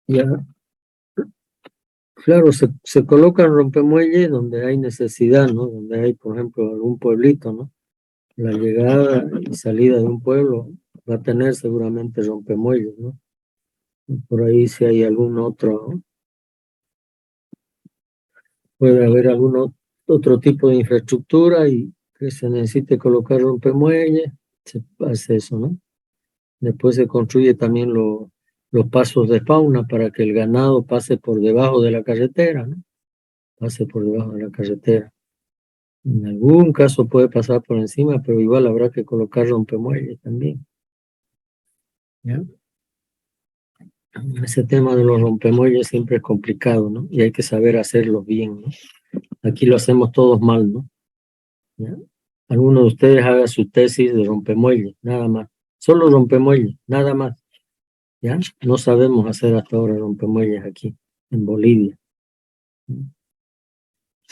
Ya. Claro, se colocan rompemuelles donde hay necesidad, ¿no? Donde hay, por ejemplo, algún pueblito, ¿no? La llegada y salida de un pueblo va a tener seguramente rompemuelles, ¿no? Por ahí si hay algún otro, puede haber algún otro tipo de infraestructura y que se necesite colocar rompemuelles, se hace eso, ¿no? Después se construye también los pasos de fauna para que el ganado pase por debajo de la carretera, ¿no? Pase por debajo de la carretera. En algún caso puede pasar por encima, pero igual habrá que colocar rompemuelles también, ¿ya? Ese tema de los rompemuelles siempre es complicado, ¿no? Y hay que saber hacerlo bien, ¿no? Aquí lo hacemos todos mal, ¿no? ¿Ya? Alguno de ustedes haga su tesis de rompemuelles, nada más. Solo rompemuelles, nada más. ¿Ya? No sabemos hacer hasta ahora rompemuelles aquí, en Bolivia.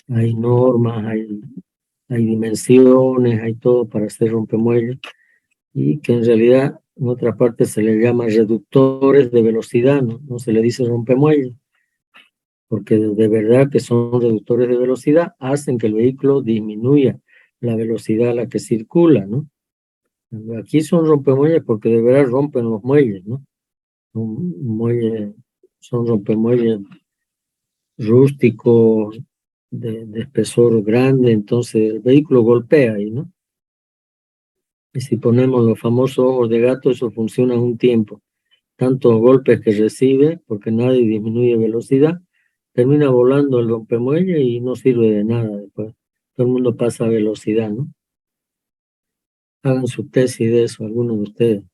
Hay normas, hay dimensiones, hay todo para hacer rompemuelles, y que en realidad en otra parte se le llama reductores de velocidad, ¿no? No se le dice rompemuelles, porque de verdad que son reductores de velocidad, hacen que el vehículo disminuya la velocidad a la que circula, ¿no? Aquí son rompemuelles porque de verdad rompen los muelles, ¿no? Son rompemuelles rústicos, de espesor grande, entonces el vehículo golpea ahí, ¿no? Y si ponemos los famosos ojos de gato, eso funciona un tiempo. Tantos golpes que recibe, porque nadie disminuye velocidad, termina volando el rompemuelle y no sirve de nada después. Todo el mundo pasa a velocidad, ¿no? Hagan su tesis de eso, algunos de ustedes.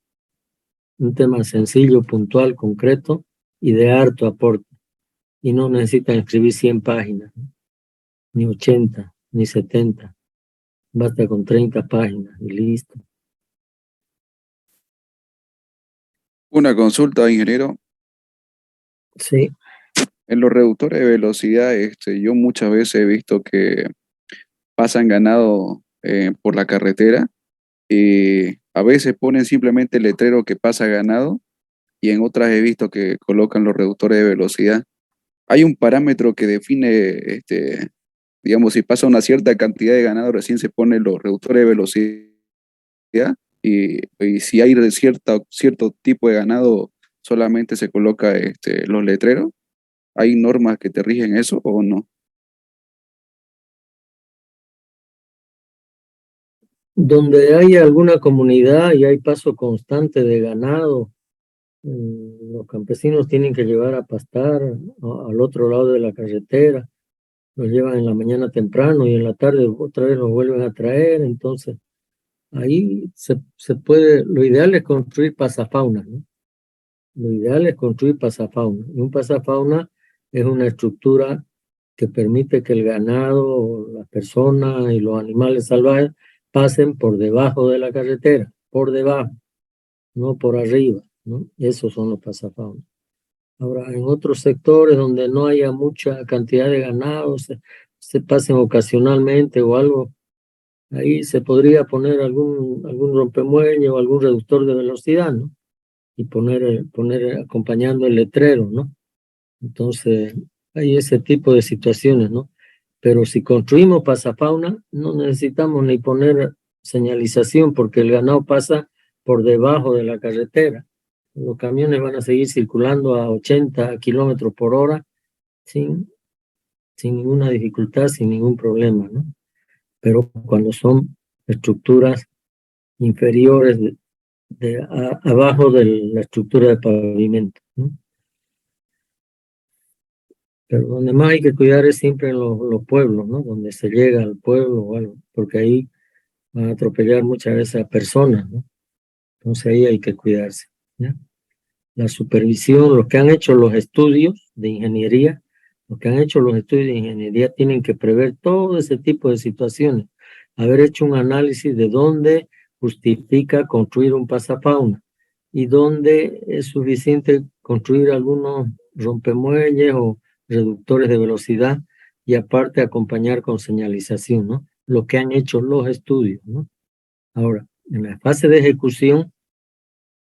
Un tema sencillo, puntual, concreto y de harto aporte. Y no necesitan escribir 100 páginas, ¿no? Ni 80, ni 70. Basta con 30 páginas y listo. Una consulta, ingeniero. Sí. En los reductores de velocidad, yo muchas veces he visto que pasan ganado por la carretera y a veces ponen simplemente el letrero que pasa ganado y en otras he visto que colocan los reductores de velocidad. Hay un parámetro que define, digamos, si pasa una cierta cantidad de ganado, recién se ponen los reductores de velocidad y si hay cierto tipo de ganado, solamente se coloca los letreros. ¿Hay normas que te rigen eso o no? Donde hay alguna comunidad y hay paso constante de ganado, los campesinos tienen que llevar a pastar al otro lado de la carretera. Los llevan en la mañana temprano y en la tarde otra vez los vuelven a traer. Entonces, ahí se puede, lo ideal es construir pasafauna, ¿no? Lo ideal es construir pasafauna. Y un pasafauna es una estructura que permite que el ganado, las personas y los animales salvajes pasen por debajo de la carretera, por debajo, no por arriba, ¿no? Esos son los pasafaunas. Ahora, en otros sectores donde no haya mucha cantidad de ganado, se pasen ocasionalmente o algo, ahí se podría poner algún rompemuelle o algún reductor de velocidad, ¿no? Y poner acompañando el letrero, ¿no? Entonces, hay ese tipo de situaciones, ¿no? Pero si construimos pasafauna, no necesitamos ni poner señalización porque el ganado pasa por debajo de la carretera. Los camiones van a seguir circulando a 80 kilómetros por hora sin ninguna dificultad, sin ningún problema, ¿no? Pero cuando son estructuras inferiores abajo de la estructura de pavimento, ¿no? Pero donde más hay que cuidar es siempre en los pueblos, ¿no? Donde se llega al pueblo o algo, porque ahí van a atropellar muchas veces a personas, ¿no? Entonces ahí hay que cuidarse, ¿ya? La supervisión, los que han hecho los estudios de ingeniería, tienen que prever todo ese tipo de situaciones, haber hecho un análisis de dónde justifica construir un pasafauna y dónde es suficiente construir algunos rompemuelles o reductores de velocidad y aparte acompañar con señalización, ¿no? Lo que han hecho los estudios, ¿no? Ahora, en la fase de ejecución,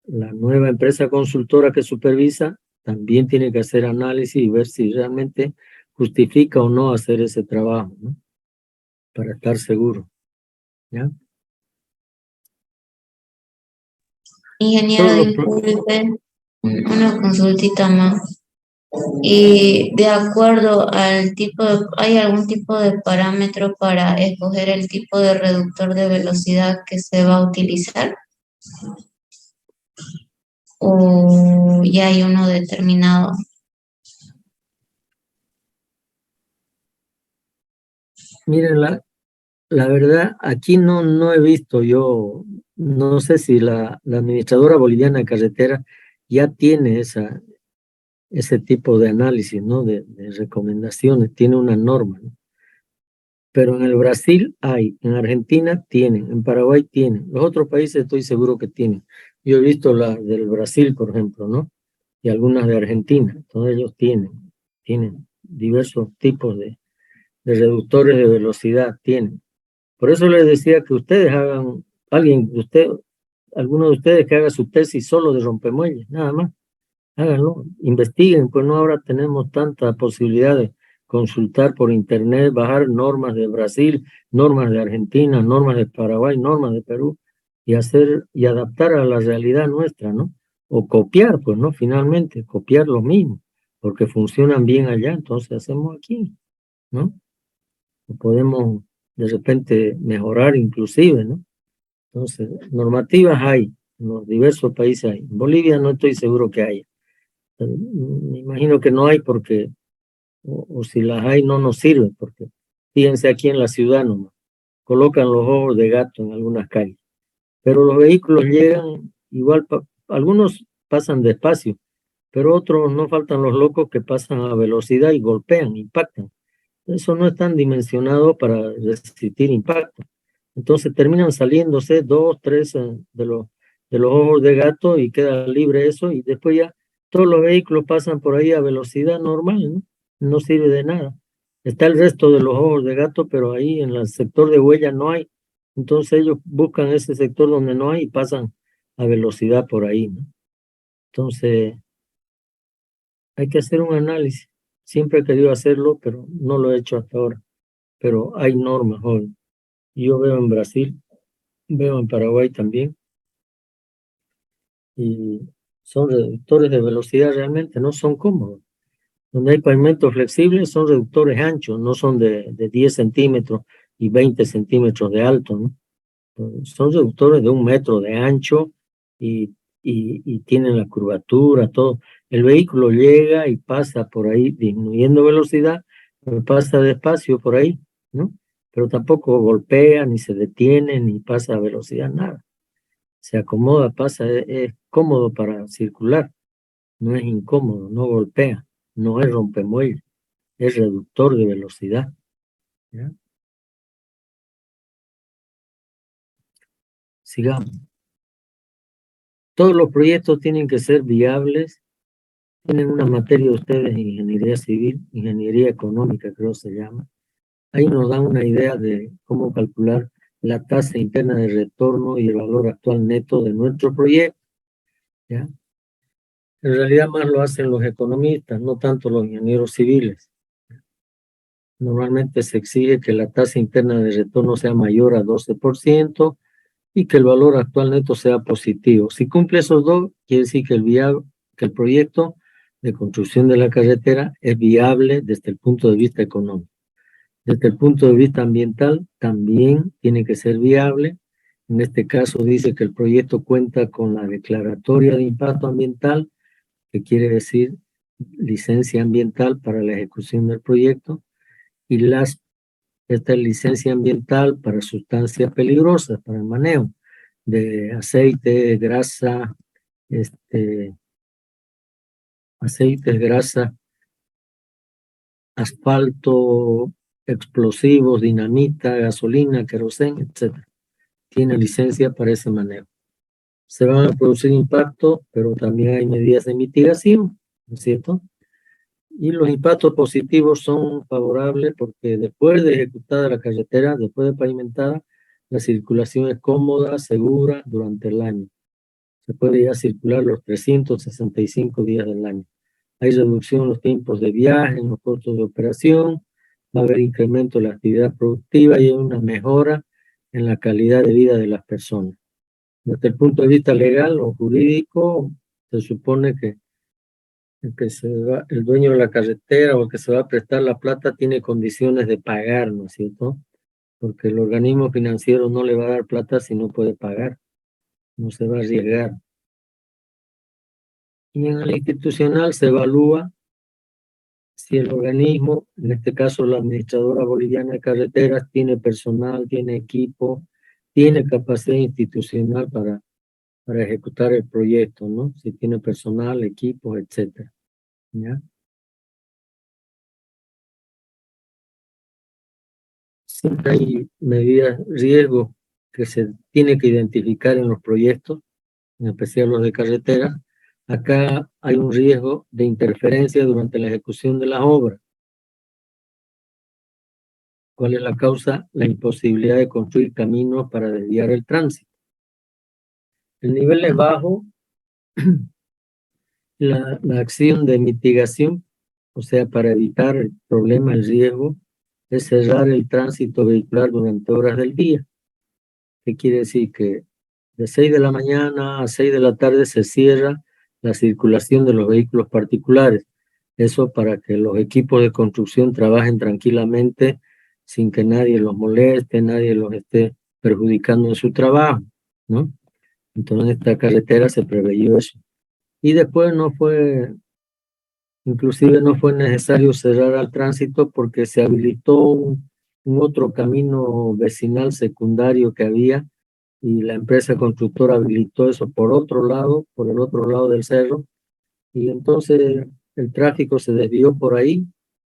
la nueva empresa consultora que supervisa también tiene que hacer análisis y ver si realmente justifica o no hacer ese trabajo, ¿no? Para estar seguro, ¿ya? Ingeniero, disculpe, una consultita más. Y de acuerdo al tipo ¿hay algún tipo de parámetro para escoger el tipo de reductor de velocidad que se va a utilizar? ¿O ya hay uno determinado? Miren, la verdad, aquí no he visto yo, no sé si la administradora boliviana de carretera ya tiene ese tipo de análisis, ¿no? De recomendaciones, tiene una norma, ¿no? Pero en el Brasil hay, en Argentina tienen, en Paraguay tienen, los otros países estoy seguro que tienen. Yo he visto la del Brasil, por ejemplo, ¿no? Y algunas de Argentina, todos ellos tienen diversos tipos de reductores de velocidad, tienen. Por eso les decía que ustedes hagan, alguno de ustedes que haga su tesis solo de rompemuelles, nada más. Háganlo, investiguen, pues no ahora tenemos tanta posibilidad de consultar por internet, bajar normas de Brasil, normas de Argentina, normas de Paraguay, normas de Perú, y hacer y adaptar a la realidad nuestra, ¿no? O copiar, pues, ¿no? Finalmente, copiar lo mismo, porque funcionan bien allá, entonces hacemos aquí, ¿no? O podemos de repente mejorar inclusive, ¿no? Entonces, normativas hay, en los diversos países hay. En Bolivia no estoy seguro que haya. Me imagino que no hay porque, o si las hay no nos sirve, porque fíjense aquí en la ciudad nomás, colocan los ojos de gato en algunas calles, pero los vehículos llegan igual, algunos pasan despacio, pero otros no faltan los locos que pasan a velocidad y golpean, impactan. Eso no es tan dimensionado para resistir impacto. Entonces terminan saliéndose 2, 3 de los ojos de gato y queda libre eso, y después ya todos los vehículos pasan por ahí a velocidad normal, ¿no? No sirve de nada. Está el resto de los ojos de gato, pero ahí en el sector de huella no hay. Entonces ellos buscan ese sector donde no hay y pasan a velocidad por ahí, ¿no? Entonces hay que hacer un análisis. Siempre he querido hacerlo, pero no lo he hecho hasta ahora. Pero hay normas, joven. Yo veo en Brasil, veo en Paraguay también, y son reductores de velocidad realmente, no son cómodos. Donde hay pavimentos flexibles son reductores anchos, no son de 10 centímetros y 20 centímetros de alto, ¿no? Son reductores de 1 metro de ancho y tienen la curvatura, todo. El vehículo llega y pasa por ahí disminuyendo velocidad, pero pasa despacio por ahí, ¿no? Pero tampoco golpea, ni se detiene, ni pasa a velocidad, nada. Se acomoda, pasa, es cómodo para circular, no es incómodo, no golpea, no es rompemuelle, es reductor de velocidad, ¿ya? Sigamos. Todos los proyectos tienen que ser viables. Tienen una materia ustedes, ingeniería civil, ingeniería económica creo se llama. Ahí nos dan una idea de cómo calcular la tasa interna de retorno y el valor actual neto de nuestro proyecto, ¿ya? En realidad más lo hacen los economistas, no tanto los ingenieros civiles. Normalmente se exige que la tasa interna de retorno sea mayor a 12% y que el valor actual neto sea positivo. Si cumple esos dos, quiere decir que el proyecto de construcción de la carretera es viable desde el punto de vista económico. Desde el punto de vista ambiental también tiene que ser viable. En este caso dice que el proyecto cuenta con la declaratoria de impacto ambiental, que quiere decir licencia ambiental para la ejecución del proyecto, y esta licencia ambiental para sustancias peligrosas, para el manejo de aceite, grasa, aceites, grasa, asfalto, explosivos, dinamita, gasolina, queroseno, etc. Tiene licencia para ese manejo. Se van a producir impactos, pero también hay medidas de mitigación, ¿no es cierto? Y los impactos positivos son favorables porque después de ejecutada la carretera, después de pavimentada, la circulación es cómoda, segura durante el año. Se puede ya circular los 365 días del año. Hay reducción en los tiempos de viaje, en los costos de operación, va a haber incremento de la actividad productiva y hay una mejora en la calidad de vida de las personas. Desde el punto de vista legal o jurídico, se supone que el dueño de la carretera o el que se va a prestar la plata tiene condiciones de pagar, ¿no es cierto? Porque el organismo financiero no le va a dar plata si no puede pagar, no se va a arriesgar. Y en el institucional se evalúa si el organismo, en este caso la Administradora Boliviana de Carreteras, tiene personal, tiene equipo, tiene capacidad institucional para ejecutar el proyecto, ¿no? Si tiene personal, equipo, etcétera, ¿ya? Siempre hay medidas, riesgos que se tiene que identificar en los proyectos, en especial los de carretera. Acá hay un riesgo de interferencia durante la ejecución de las obras. ¿Cuál es la causa? La imposibilidad de construir caminos para desviar el tránsito. El nivel es bajo, la acción de mitigación, o sea, para evitar el problema, el riesgo, es cerrar el tránsito vehicular durante horas del día. ¿Qué quiere decir? Que de 6 de la mañana a 6 de la tarde se cierra la circulación de los vehículos particulares. Eso para que los equipos de construcción trabajen tranquilamente sin que nadie los moleste, nadie los esté perjudicando en su trabajo, ¿no? Entonces esta carretera se preveyó eso. Y después inclusive no fue necesario cerrar al tránsito porque se habilitó un otro camino vecinal secundario que había y la empresa constructora habilitó eso por otro lado, por el otro lado del cerro, y entonces el tráfico se desvió por ahí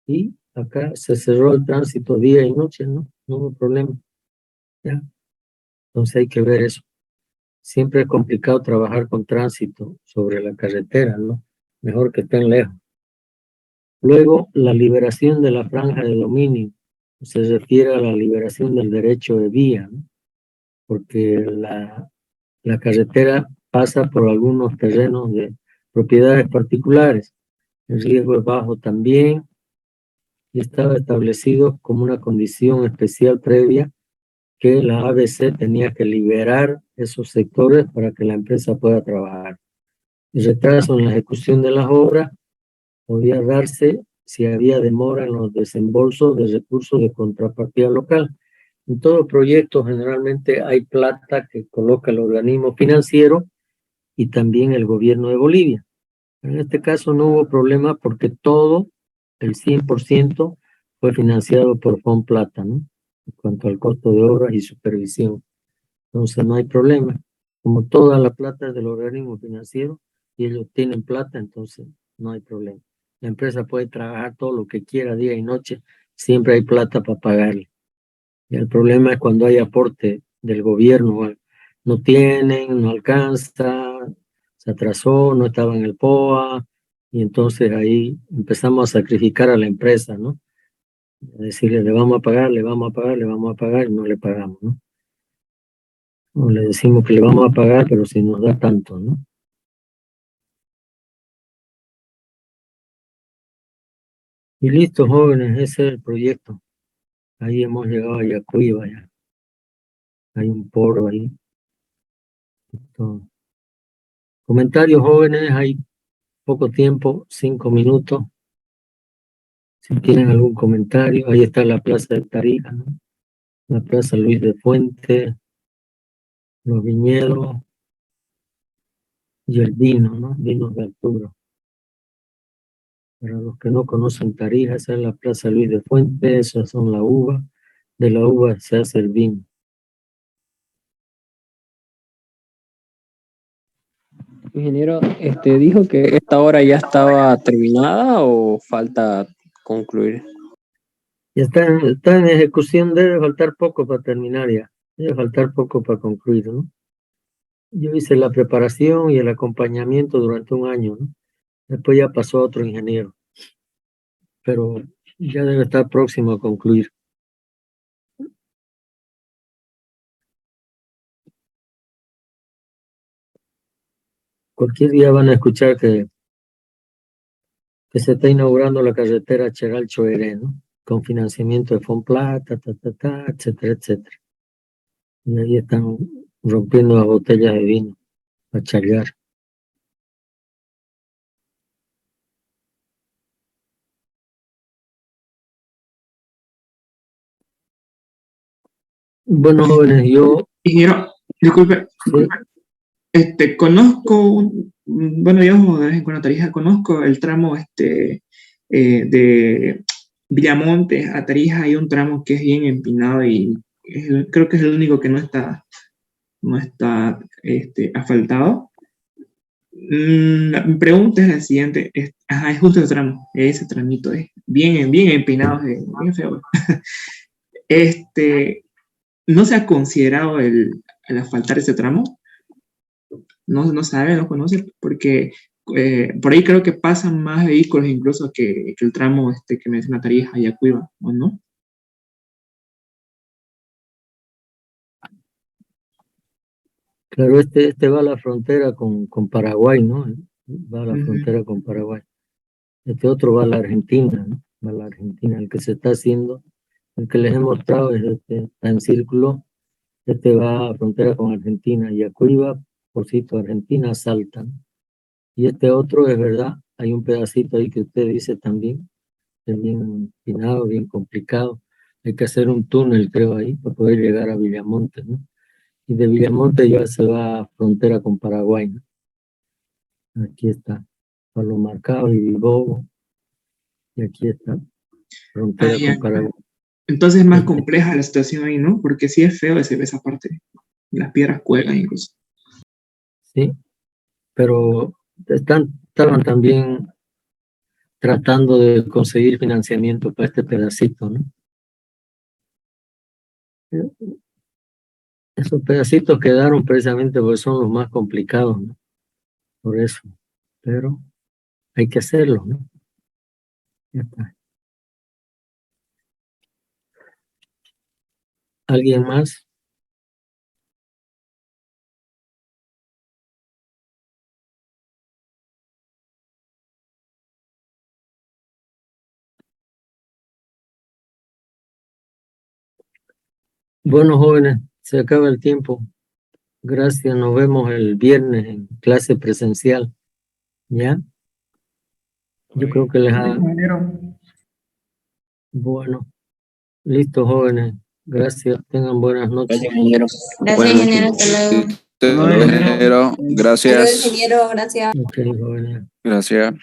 y acá se cerró el tránsito día y noche, ¿no? No hubo problema. ¿Ya? Entonces hay que ver eso. Siempre es complicado trabajar con tránsito sobre la carretera, ¿no? Mejor que estén lejos. Luego, la liberación de la franja de dominio se refiere a la liberación del derecho de vía, ¿no? Porque la carretera pasa por algunos terrenos de propiedades particulares. El riesgo es bajo también y estaba establecido como una condición especial previa que la ABC tenía que liberar esos sectores para que la empresa pueda trabajar. El retraso en la ejecución de las obras podía darse si había demora en los desembolsos de recursos de contrapartida local. En todo proyecto generalmente hay plata que coloca el organismo financiero y también el gobierno de Bolivia. En este caso no hubo problema porque todo, el 100%, fue financiado por Fomplata, ¿no? En cuanto al costo de obras y supervisión. Entonces no hay problema. Como toda la plata es del organismo financiero y ellos tienen plata, entonces no hay problema. La empresa puede trabajar todo lo que quiera día y noche, siempre hay plata para pagarle. Y el problema es cuando hay aporte del gobierno, no tienen, no alcanza, se atrasó, no estaba en el POA, y entonces ahí empezamos a sacrificar a la empresa, ¿no? A decirle, le vamos a pagar, le vamos a pagar, le vamos a pagar, y no le pagamos, ¿no? O le decimos que le vamos a pagar, pero si nos da tanto, ¿no? Y listo, jóvenes, ese es el proyecto. Ahí hemos llegado a Yacuiba ya. Hay un poro ahí. Todo. Comentarios, jóvenes, hay poco tiempo, 5 minutos. Si tienen algún comentario, ahí está la Plaza de Tarija, ¿no? La Plaza Luis de Fuente, los viñedos y el vino, ¿no? Vinos de Arturo. Para los que no conocen Tarija, esa es la Plaza Luis de Fuente, esas son la uva. De la uva se hace el vino. Ingeniero, ¿dijo que esta obra ya estaba terminada o falta concluir? Ya está en ejecución, debe faltar poco para terminar ya. Debe faltar poco para concluir, ¿no? Yo hice la preparación y el acompañamiento durante un año, ¿no? Después ya pasó otro ingeniero, pero ya debe estar próximo a concluir. Cualquier día van a escuchar que se está inaugurando la carretera Cheral-Choeré, ¿no? Con financiamiento de Fomplata, etcétera, etcétera. Y ahí están rompiendo las botellas de vino a charlar. Bueno, jóvenes, yo... Ingeniero, disculpe, conozco, bueno, yo de vez en cuando a Tarija conozco el tramo de Villamontes a Tarija, hay un tramo que es bien empinado y creo que es el único que no está asfaltado. Mi pregunta es la siguiente, es justo el tramo, ese tramito es bien empinado, es bien feo. ¿No se ha considerado el asfaltar ese tramo? No sabe, no conoce, porque por ahí creo que pasan más vehículos incluso que el tramo que menciona Tarija y Yacuiba, ¿o no? Claro, este va a la frontera con Paraguay, ¿no? Va a la frontera con Paraguay. Este otro va a la Argentina, ¿no? Va a la Argentina. El que se está haciendo, el que les he mostrado es está en círculo. Este va a frontera con Argentina. Yacuiba, Porcito, Argentina, Salta, ¿no? Y este otro es verdad, hay un pedacito ahí que usted dice también, es bien empinado, bien complicado. Hay que hacer un túnel, creo, ahí para poder llegar a Villamontes, ¿no? Y de Villamonte ya se va a frontera con Paraguay, ¿no? Aquí está, Palo Marcado y Bilbao. Y aquí está, frontera ya. con Paraguay. Entonces es más compleja la situación ahí, ¿no? Porque sí es feo esa parte. Las piedras cuelgan incluso. Sí, pero estaban también tratando de conseguir financiamiento para este pedacito, ¿no? Esos pedacitos quedaron precisamente porque son los más complicados, ¿no? Por eso, pero hay que hacerlo, ¿no? Ya está. ¿Alguien más? Bueno, jóvenes, se acaba el tiempo. Gracias, nos vemos el viernes en clase presencial. ¿Ya? Yo creo que les ha... Ingeniero. Bueno, listo, jóvenes. Gracias, tengan buenas noches. Gracias, ingeniero. Gracias, ingeniero. Hasta luego. Ingeniero, gracias. Ingeniero, gracias. Ok, jóvenes. Gracias.